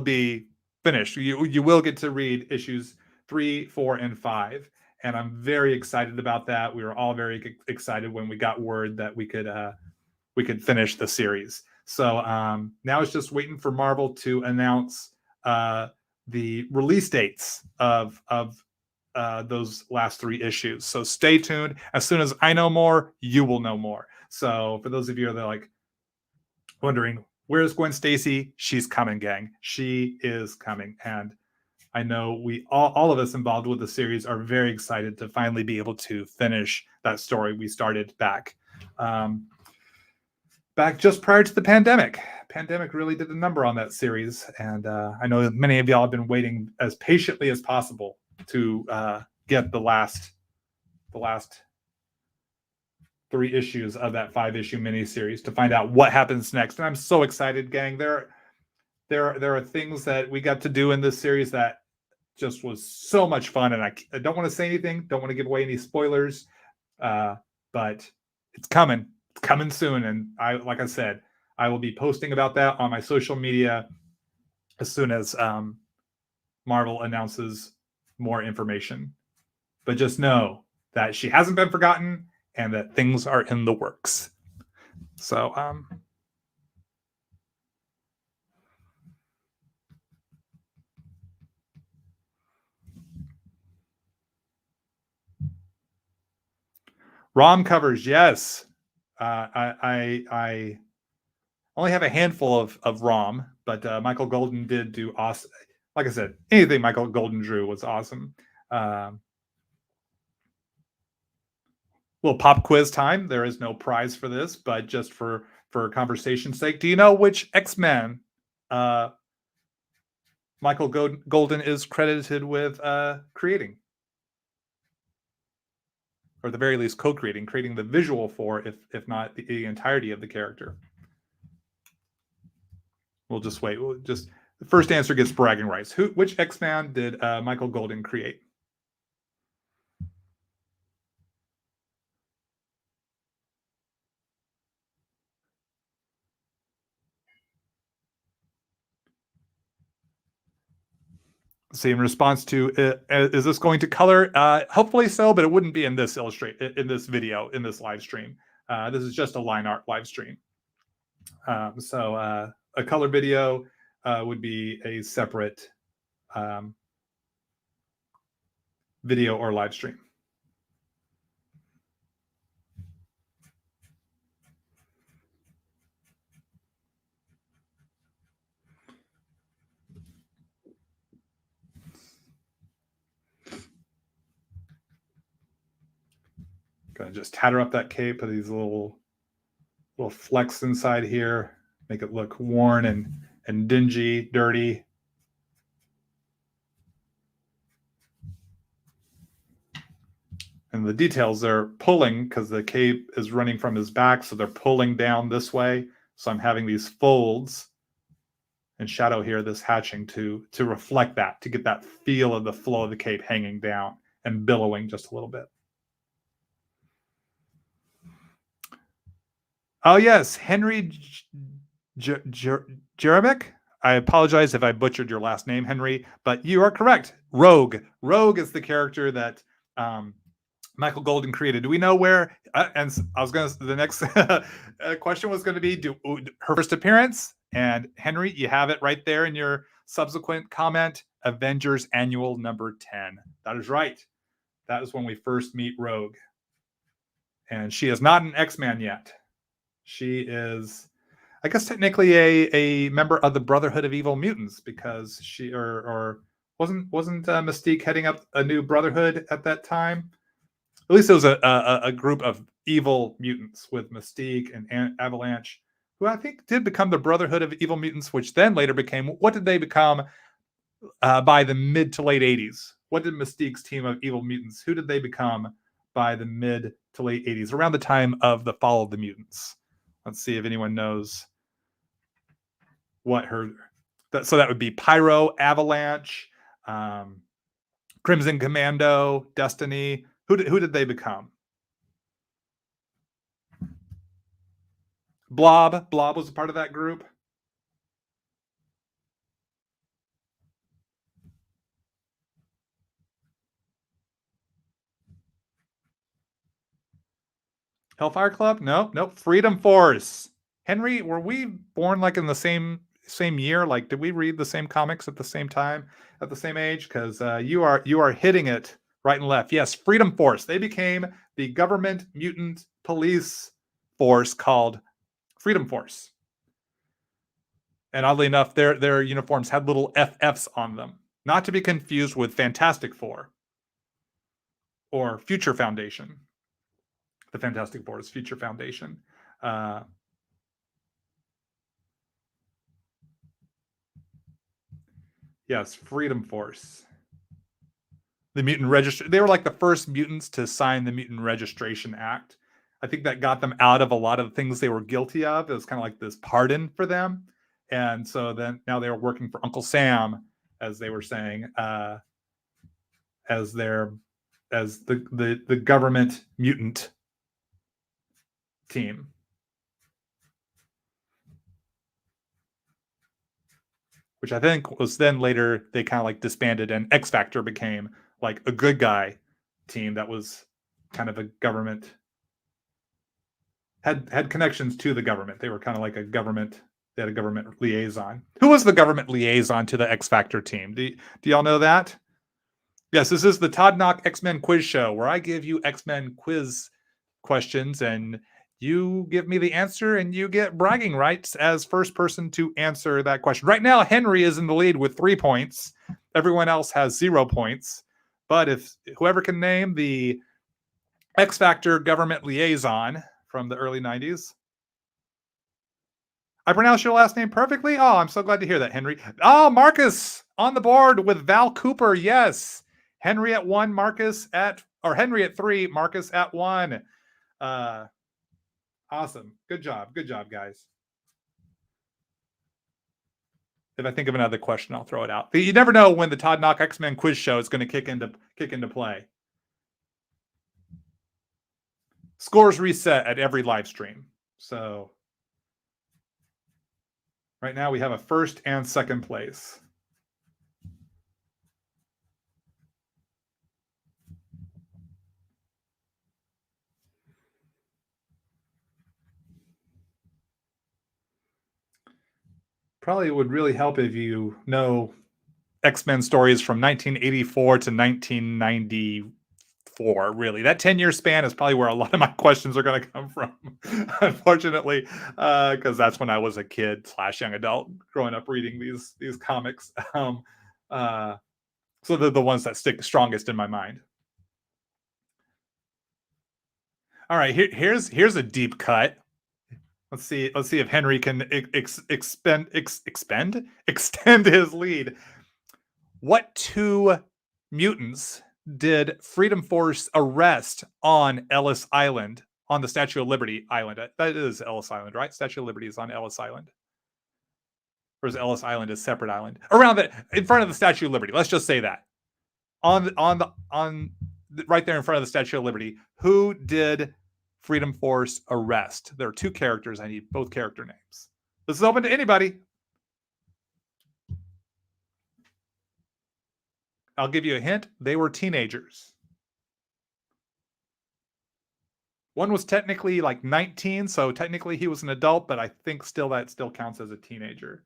be finished. You will get to read issues 3, 4, and 5, and I'm very excited about that. We were all very excited when we got word that we could finish the series. So now it's just waiting for Marvel to announce the release dates of those last 3 issues. So stay tuned. As soon as I know more, you will know more. So for those of you that are like wondering, where's Gwen Stacy? She's coming, gang. She is coming. And I know we all of us involved with the series are very excited to finally be able to finish that story we started back just prior to the pandemic. Pandemic really did a number on that series, and I know many of y'all have been waiting as patiently as possible to get the last 3 issues of that 5-issue miniseries to find out what happens next. And I'm so excited, gang. There are things that we got to do in this series that just was so much fun, and I don't want to say anything, don't want to give away any spoilers, but it's coming. It's coming soon, and like I said, I will be posting about that on my social media as soon as Marvel announces more information. But just know that she hasn't been forgotten and that things are in the works. So ROM covers, yes. I only have a handful of ROM, but Michael Golden did do awesome. Like I said, anything Michael Golden drew was awesome. Little pop quiz time. There is no prize for this, but just for conversation's sake, do you know which X-Men Michael Golden is credited with creating? Or at the very least co-creating, creating the visual for, if not the entirety of the character. We'll just wait. The first answer gets bragging rights. Which X-Man did Michael Golden create? See, in response to, is this going to color? Hopefully so, but it wouldn't be in this in this video, in this live stream. This is just a line art live stream. So a color video would be a separate video or live stream. Gonna just tatter up that cape with these little flecks inside here, make it look worn and dingy, dirty. And the details, they're pulling because the cape is running from his back, so they're pulling down this way. So I'm having these folds and shadow here, this hatching to reflect that, to get that feel of the flow of the cape hanging down and billowing just a little bit. Oh, yes, Henry Jeremek. I apologize if I butchered your last name, Henry, but you are correct. Rogue. Rogue is the character that Michael Golden created. Do we know where? And I was going to, the next question was going to be her first appearance. And Henry, you have it right there in your subsequent comment. Avengers Annual number 10. That is right. That is when we first meet Rogue. And she is not an X-Man yet. She is, I guess, technically a member of the Brotherhood of Evil Mutants, because she or wasn't Mystique heading up a new Brotherhood at that time? At least it was a group of evil mutants with Mystique and Avalanche, who I think did become the Brotherhood of Evil Mutants, which then later became, what did they become by the mid to late 80s? What did Mystique's team of evil mutants, who did they become by the mid to late 80s, around the time of the fall of the mutants? Let's see if anyone knows what her... So that would be Pyro, Avalanche, Crimson Commando, Destiny. Who did they become? Blob was a part of that group. Hellfire Club? Nope. Freedom Force. Henry, were we born like in the same year? Like, did we read the same comics at the same time, at the same age? Because you are hitting it right and left. Yes, Freedom Force. They became the government mutant police force called Freedom Force. And oddly enough, their uniforms had little FFs on them, not to be confused with Fantastic Four or Future Foundation. The Fantastic Four's Future Foundation. Yes, Freedom Force. The Mutant Register. They were like the first mutants to sign the Mutant Registration Act. I think that got them out of a lot of the things they were guilty of. It was kind of like this pardon for them. And so then now they were working for Uncle Sam, as they were saying, as the government mutant team. Which I think was then later they kind of like disbanded, and X Factor became like a good guy team that was kind of a government, had connections to the government. They were kind of like a government. They had a government liaison. Who was the government liaison to the X Factor team? Do y'all know that? Yes, this is the Todd Nauck X-Men quiz show, where I give you X-Men quiz questions and you give me the answer and you get bragging rights as first person to answer that question. Right now, Henry is in the lead with 3 points. Everyone else has 0 points. But if whoever can name the X Factor government liaison from the early 90s. I pronounced your last name perfectly? Oh, I'm so glad to hear that, Henry. Oh, Marcus on the board with Val Cooper. Yes. Henry at 1, Henry at 3, Marcus at 1. Awesome. Good job, guys. If I think of another question, I'll throw it out. You never know when the Todd Nauck X-Men quiz show is going to kick into play. Scores reset at every live stream. So right now we have a first and second place. Probably would really help if you know X-Men stories from 1984 to 1994, really. That 10-year span is probably where a lot of my questions are going to come from, unfortunately, because that's when I was a kid / young adult growing up reading these comics. So they're the ones that stick strongest in my mind. All right, here's a deep cut. Let's see if Henry can extend his lead. What 2 mutants did Freedom Force arrest on Ellis Island, on the Statue of Liberty Island? That is Ellis Island, right? Statue of Liberty is on Ellis Island. Or is Ellis Island a separate island? In front of the Statue of Liberty. Let's just say that. On right there in front of the Statue of Liberty, who did Freedom Force arrest? There are 2 characters. I need both character names. This is open to anybody. I'll give you a hint. They were teenagers. One was technically like 19, so technically he was an adult, but I think that still counts as a teenager.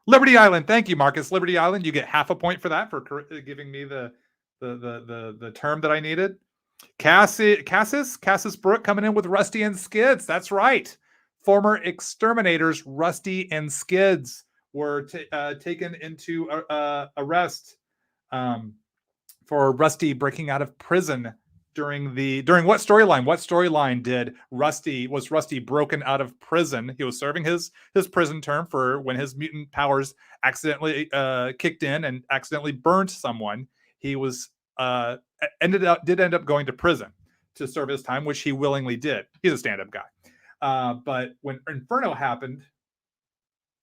Liberty Island. Thank you, Marcus. Liberty Island. You get half a point for that, for giving me the term that I needed. Cassis Brooke coming in with Rusty and Skids. That's right. Former exterminators Rusty and Skids were taken into arrest for Rusty breaking out of prison during what storyline? What storyline did was Rusty broken out of prison? He was serving his prison term for when his mutant powers accidentally kicked in and accidentally burned someone. He was ended up going to prison to serve his time, which he willingly did. He's a stand-up guy. But when Inferno happened,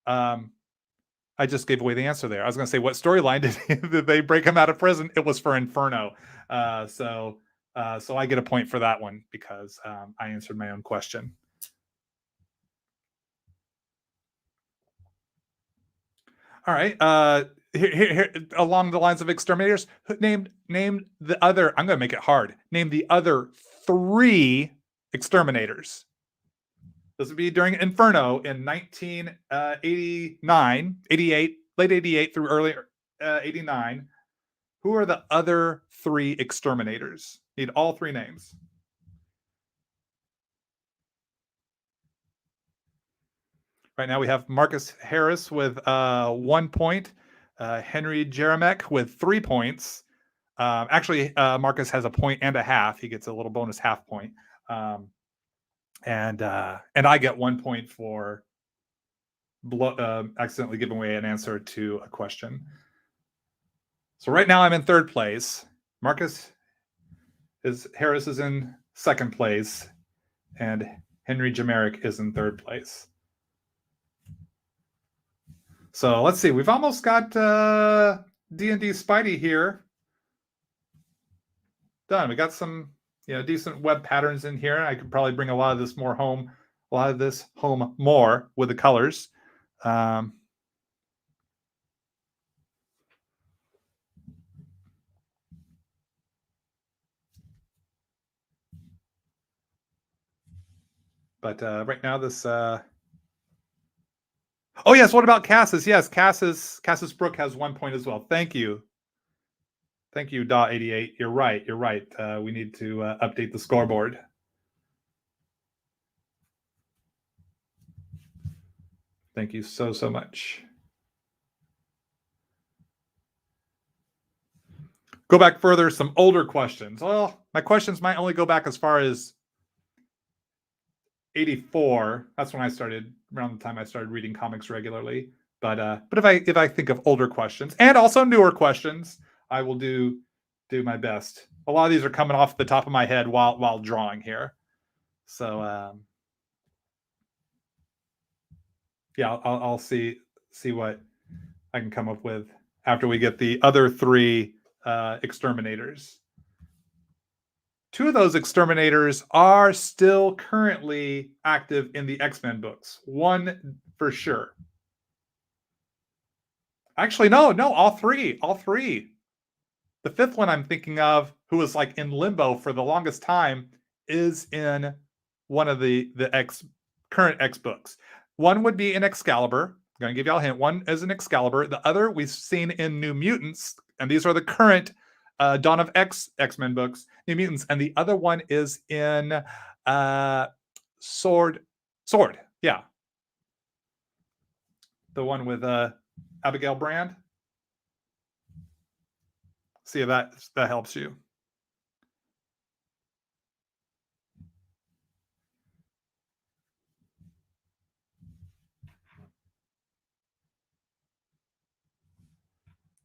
I just gave away the answer there. I was going to say, what storyline did they break him out of prison? It was for Inferno. So I get a point for that one because I answered my own question. All right. Here, along the lines of exterminators, name the other. I'm going to make it hard. Name the other 3 exterminators. This would be during Inferno in 1989, 88, late 88 through early 89. Who are the other 3 exterminators? Need all 3 names. Right now we have Marcus Harris with 1 point, Henry Jeremek with 3 points. Actually, Marcus has a point and a half. He gets a little bonus half point. And I get 1 point for accidentally giving away an answer to a question. So right now I'm in 3rd place. Harris is in 2nd place, and Henry Jamerick is in 3rd place. So let's see. We've almost got D&D Spidey here done. We got some decent web patterns in here. I could probably bring a lot of this home more with the colors. But right now this oh yes, what about Cassis? Yes, Cassis Brooke has 1 point as well. Thank you, Daw88. You're right. We need to update the scoreboard. Thank you so much. Go back further, some older questions. Well, my questions might only go back as far as 84. That's when I started, around the time I started reading comics regularly. But if I think of older questions and also newer questions, I will do my best. A lot of these are coming off the top of my head while drawing here. So yeah, I'll see what I can come up with after we get the other 3 exterminators. 2 of those exterminators are still currently active in the X-Men books. 1 for sure. Actually, no, all 3. The 5th one I'm thinking of, who was like in limbo for the longest time, is in one of the current X books. 1 would be in Excalibur. I'm going to give y'all a hint. 1 is in Excalibur. The other we've seen in New Mutants, and these are the current Dawn of X-Men books, New Mutants, and the other one is in Sword. Yeah, the one with Abigail Brand. See if that helps you.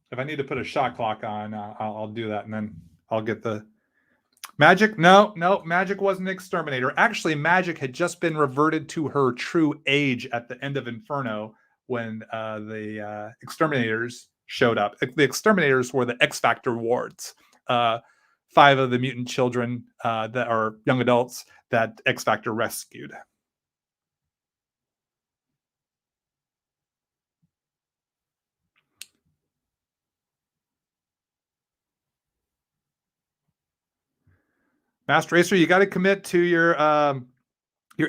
If I need to put a shot clock on, I'll do that, and then I'll get the Magic. No, Magic wasn't an exterminator. Actually, Magic had just been reverted to her true age at the end of Inferno when the exterminators showed up. The exterminators were the X Factor wards. 5 of the mutant children that are young adults that X Factor rescued. Master Racer, you got to commit to your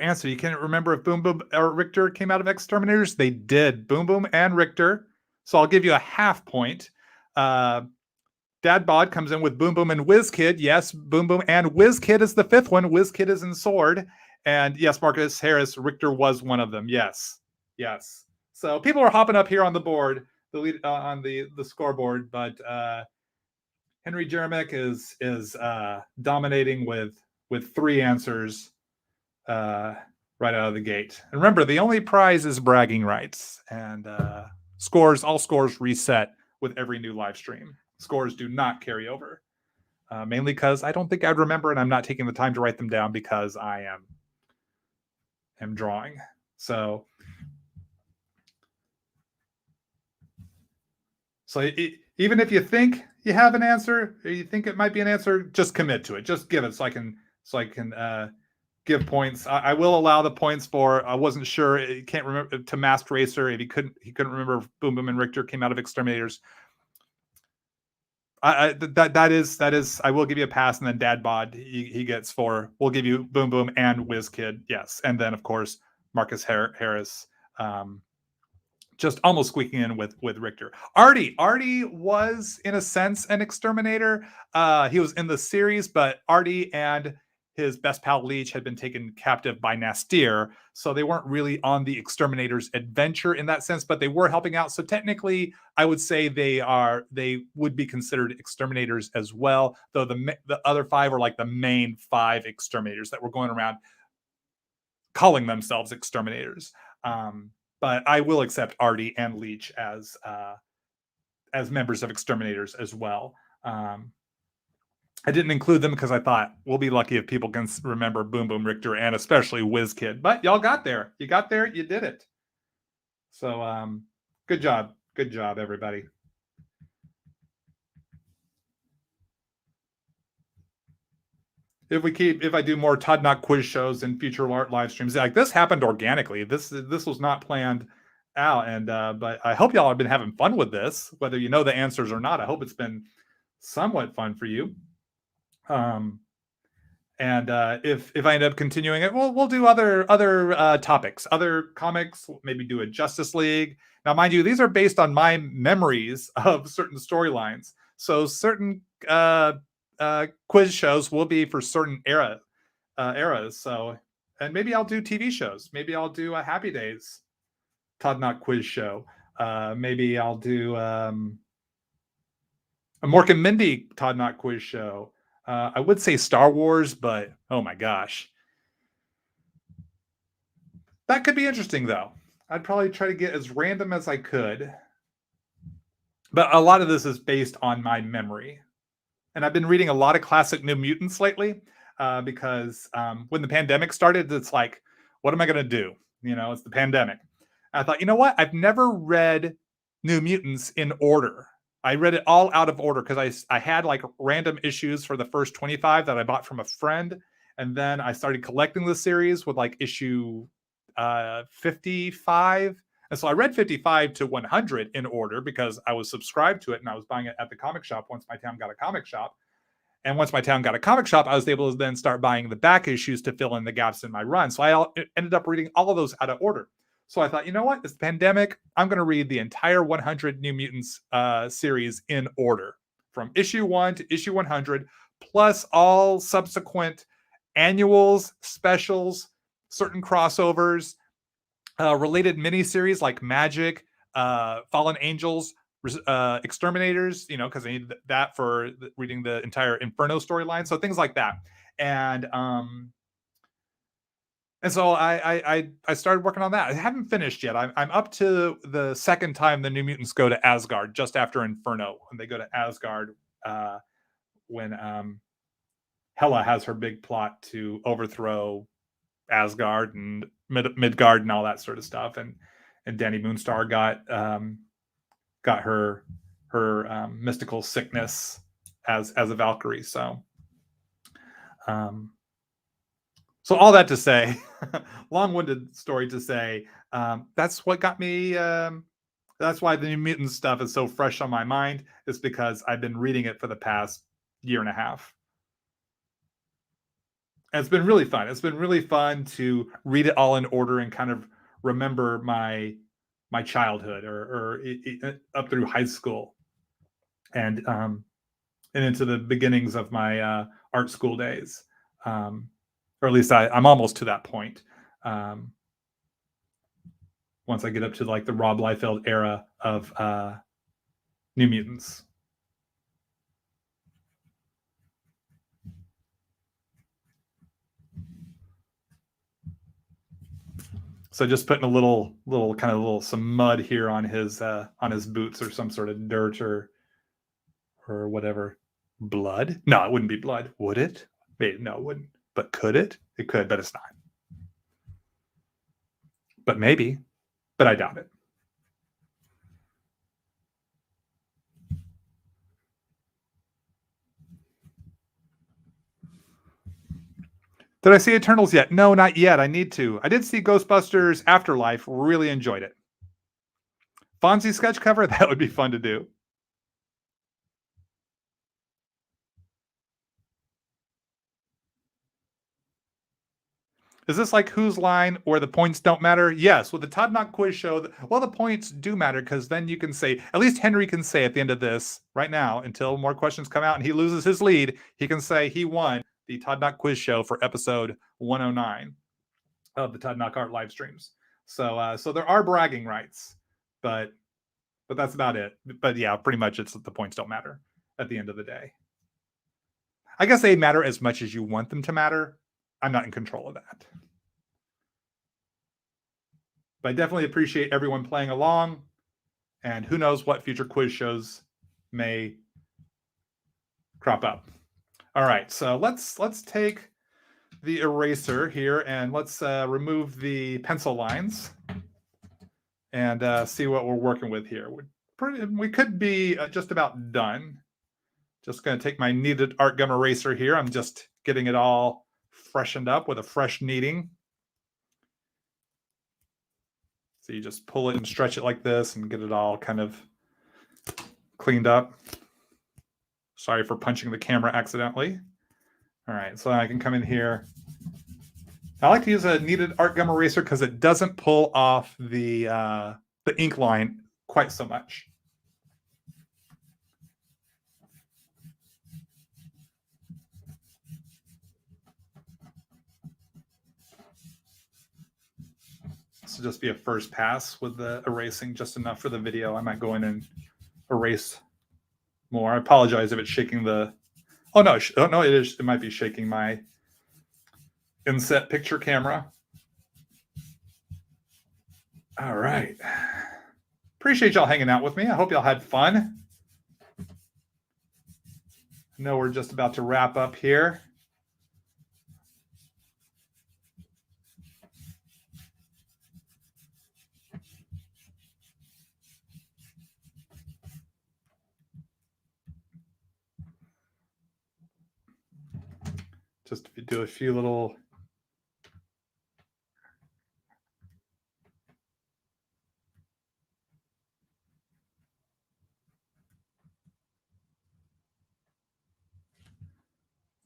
answer. You can't remember if Boom Boom or Richter came out of Exterminators. They did. Boom Boom and Richter. So I'll give you a half point. Dad Bod comes in with Boom Boom and Whiz Kid. Yes, Boom Boom and Whiz Kid is the fifth one. Whiz Kid is in Sword. And yes, Marcus Harris, Richter was one of them. Yes. Yes. So people are hopping up here on the board, the lead on the scoreboard, but Henry Jeremick is dominating with three answers right out of the gate. And remember, the only prize is bragging rights, and all scores reset with every new live stream. Scores do not carry over, mainly because I don't think I'd remember, and I'm not taking the time to write them down because I am drawing. So even if you think you have an answer, or you think it might be an answer, just commit to it. Just give it so I can give points. I will allow the points for I wasn't sure. He can't remember to Masked Racer if he couldn't remember if Boom Boom and Richter came out of Exterminators. That is I will give you a pass, and then Dad Bod he gets four. We'll give you Boom Boom and Whiz Kid, yes, and then of course Marcus Harris. Just almost squeaking in with Richter. Artie was in a sense an exterminator. He was in the series, but Artie and his best pal Leech had been taken captive by Nastir, so they weren't really on the exterminator's adventure in that sense, but they were helping out. So technically, I would say they would be considered exterminators as well. Though the other five are like the main five exterminators that were going around calling themselves exterminators. But I will accept Artie and Leech as members of Exterminators as well. I didn't include them because I thought we'll be lucky if people can remember Boom Boom Richter and especially Whiz Kid. But y'all got there. You got there. You did it. So good job. Good job, everybody. If I do more Todd Nauck quiz shows and future art live streams, like this happened organically. This was not planned out, and but I hope y'all have been having fun with this, whether you know the answers or not. I hope it's been somewhat fun for you. And if I end up continuing it, we'll do other topics, other comics, maybe do a Justice League. Now, mind you, these are based on my memories of certain storylines. So certain quiz shows will be for certain eras. So, and maybe I'll do TV shows. Maybe I'll do a Happy Days Todd Nauck quiz show. Maybe I'll do a Mork and Mindy Todd Nauck quiz show. I would say Star Wars, but oh my gosh. That could be interesting, though. I'd probably try to get as random as I could. But a lot of this is based on my memory. And I've been reading a lot of classic New Mutants lately because when the pandemic started, it's like, what am I going to do? You know, it's the pandemic. I thought, you know what? I've never read New Mutants in order. I read it all out of order because I had like random issues for the first 25 that I bought from a friend. And then I started collecting the series with like issue 55. And so I read 55 to 100 in order because I was subscribed to it and I was buying it at the comic shop once my town got a comic shop. And once my town got a comic shop, I was able to then start buying the back issues to fill in the gaps in my run. So I ended up reading all of those out of order. So I thought, you know what? It's the pandemic. I'm going to read the entire 100 New Mutants series in order from issue 1 to issue 100, plus all subsequent annuals, specials, certain crossovers, related miniseries like Magic, Fallen Angels, Exterminators, you know, because I need that for reading the entire Inferno storyline. So things like that. And so I started working on that. I haven't finished yet. I'm up to the second time the New Mutants go to Asgard, just after Inferno, when they go to Asgard when Hela has her big plot to overthrow Asgard and Midgard and all that sort of stuff, and Danny Moonstar got her mystical sickness as a Valkyrie. So. So all that to say, long-winded story to say, that's what got me. That's why the New Mutants stuff is so fresh on my mind. Is because I've been reading it for the past year and a half. And it's been really fun. It's been really fun to read it all in order and kind of remember my childhood or up through high school. And and into the beginnings of my art school days. Or at least I'm almost to that point. Once I get up to like the Rob Liefeld era of New Mutants. So just putting a little some mud here on his boots, or some sort of dirt or whatever. Blood? No, it wouldn't be blood, would it? Maybe, no, it wouldn't. But could it? It could, but it's not. But maybe. But I doubt it. Did I see Eternals yet? No, not yet. I need to. I did see Ghostbusters Afterlife. Really enjoyed it. Fonzie sketch cover? That would be fun to do. Is this like Whose Line, where the points don't matter? Yes, with the Todd Nauck quiz show, well, the points do matter, because then you can say, at least Henry can say at the end of this, right now, until more questions come out and he loses his lead, he can say he won the Todd Nauck quiz show for episode 109 of the Todd Nauck Art live streams. So there are bragging rights, but that's about it. But yeah, pretty much it's the points don't matter at the end of the day. I guess they matter as much as you want them to matter. I'm not in control of that. But I definitely appreciate everyone playing along, and who knows what future quiz shows may crop up. All right, so let's take the eraser here and let's remove the pencil lines and see what we're working with here. We could be just about done. Just going to take my kneaded art gum eraser here. I'm just getting it all freshened up with a fresh kneading. So you just pull it and stretch it like this and get it all kind of cleaned up. Sorry for punching the camera accidentally. All right, so I can come in here. I like to use a kneaded art gum eraser because it doesn't pull off the ink line quite so much. This will just be a first pass with the erasing, just enough for the video. I might go in and erase more. I apologize if it's shaking the... Oh, no, it is. It might be shaking my inset picture camera. All right. Appreciate y'all hanging out with me. I hope y'all had fun. I know we're just about to wrap up here. Just do a few little...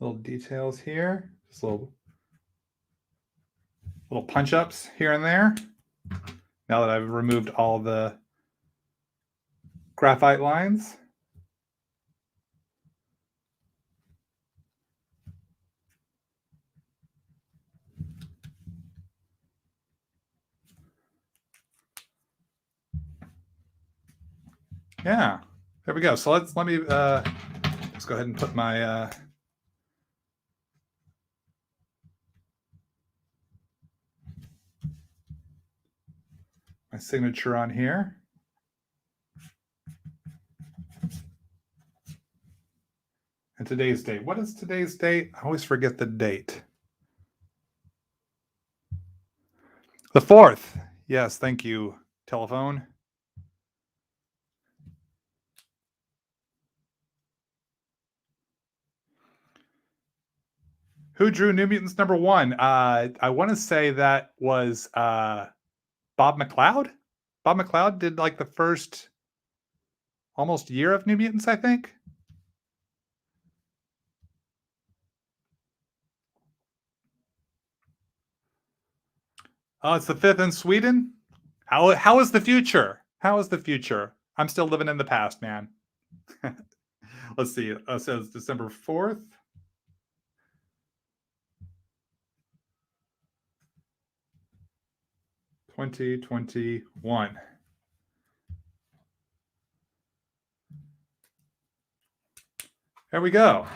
little details here. Just little punch-ups here and there. Now that I've removed all the graphite lines. Yeah, there we go. So let me let's go ahead and put my my signature on here. And today's date. What is today's date? I always forget the date. The 4th. Yes, thank you, telephone. Who drew New Mutants #1? I want to say that was Bob McLeod. Bob McLeod did like the first almost year of New Mutants, I think. Oh, it's the 5th in Sweden? How is the future? How is the future? I'm still living in the past, man. Let's see. It says December 4th. (2021). There we go.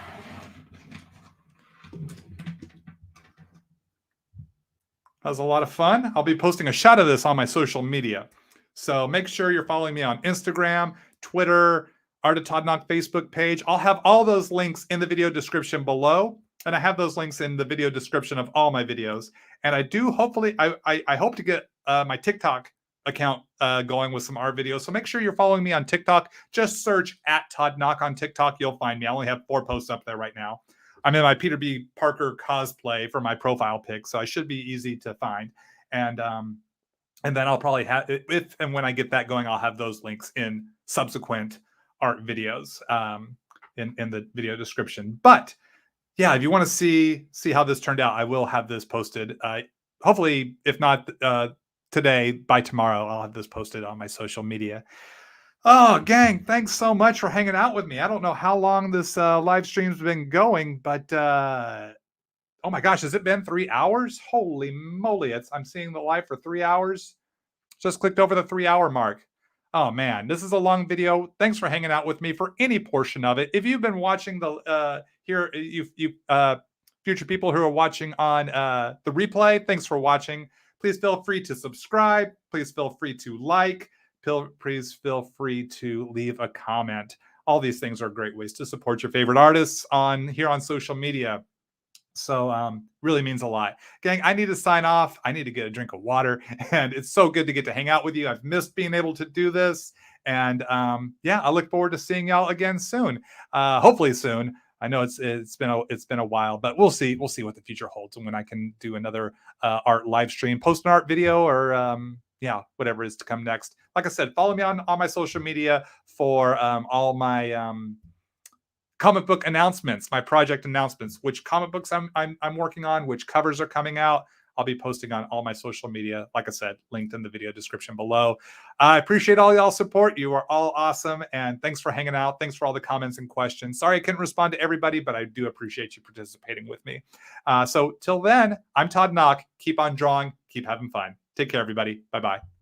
That was a lot of fun. I'll be posting a shot of this on my social media. So make sure you're following me on Instagram, Twitter, Art of Todd Nauck Facebook page. I'll have all those links in the video description below. And I have those links in the video description of all my videos. And I do hopefully, I hope to get my TikTok account going with some art videos. So make sure you're following me on TikTok. Just search at Todd Nauck on TikTok. You'll find me. I only have 4 posts up there right now. I'm in my Peter B. Parker cosplay for my profile pic, so I should be easy to find. And then I'll probably have, if and when I get that going, I'll have those links in subsequent art videos in the video description. But yeah, if you want to see how this turned out, I will have this posted. Hopefully, if not today, by tomorrow, I'll have this posted on my social media. Oh, gang, thanks so much for hanging out with me. I don't know how long this live stream's been going, but oh my gosh, has it been 3 hours? Holy moly, I'm seeing the live for 3 hours. Just clicked over the 3-hour mark. Oh man, this is a long video. Thanks for hanging out with me for any portion of it. If you've been watching the future people who are watching on the replay, thanks for watching. Please feel free to subscribe. Please feel free to like. Please feel free to leave a comment. All these things are great ways to support your favorite artists here on social media. So really means a lot. Gang, I need to sign off. I need to get a drink of water. And it's so good to get to hang out with you. I've missed being able to do this. And yeah, I look forward to seeing y'all again soon. Hopefully soon. I know it's been a while, but we'll see what the future holds and when I can do another art live stream, post an art video, or yeah, whatever is to come next. Like I said, follow me on my social media for all my comic book announcements, my project announcements, which comic books I'm working on, which covers are coming out. I'll be posting on all my social media, like I said, linked in the video description below. I appreciate all y'all's support. You are all awesome, and thanks for hanging out. Thanks for all the comments and questions. Sorry I couldn't respond to everybody, but I do appreciate you participating with me. So till then, I'm Todd Nauck. Keep on drawing. Keep having fun. Take care, everybody. Bye-bye.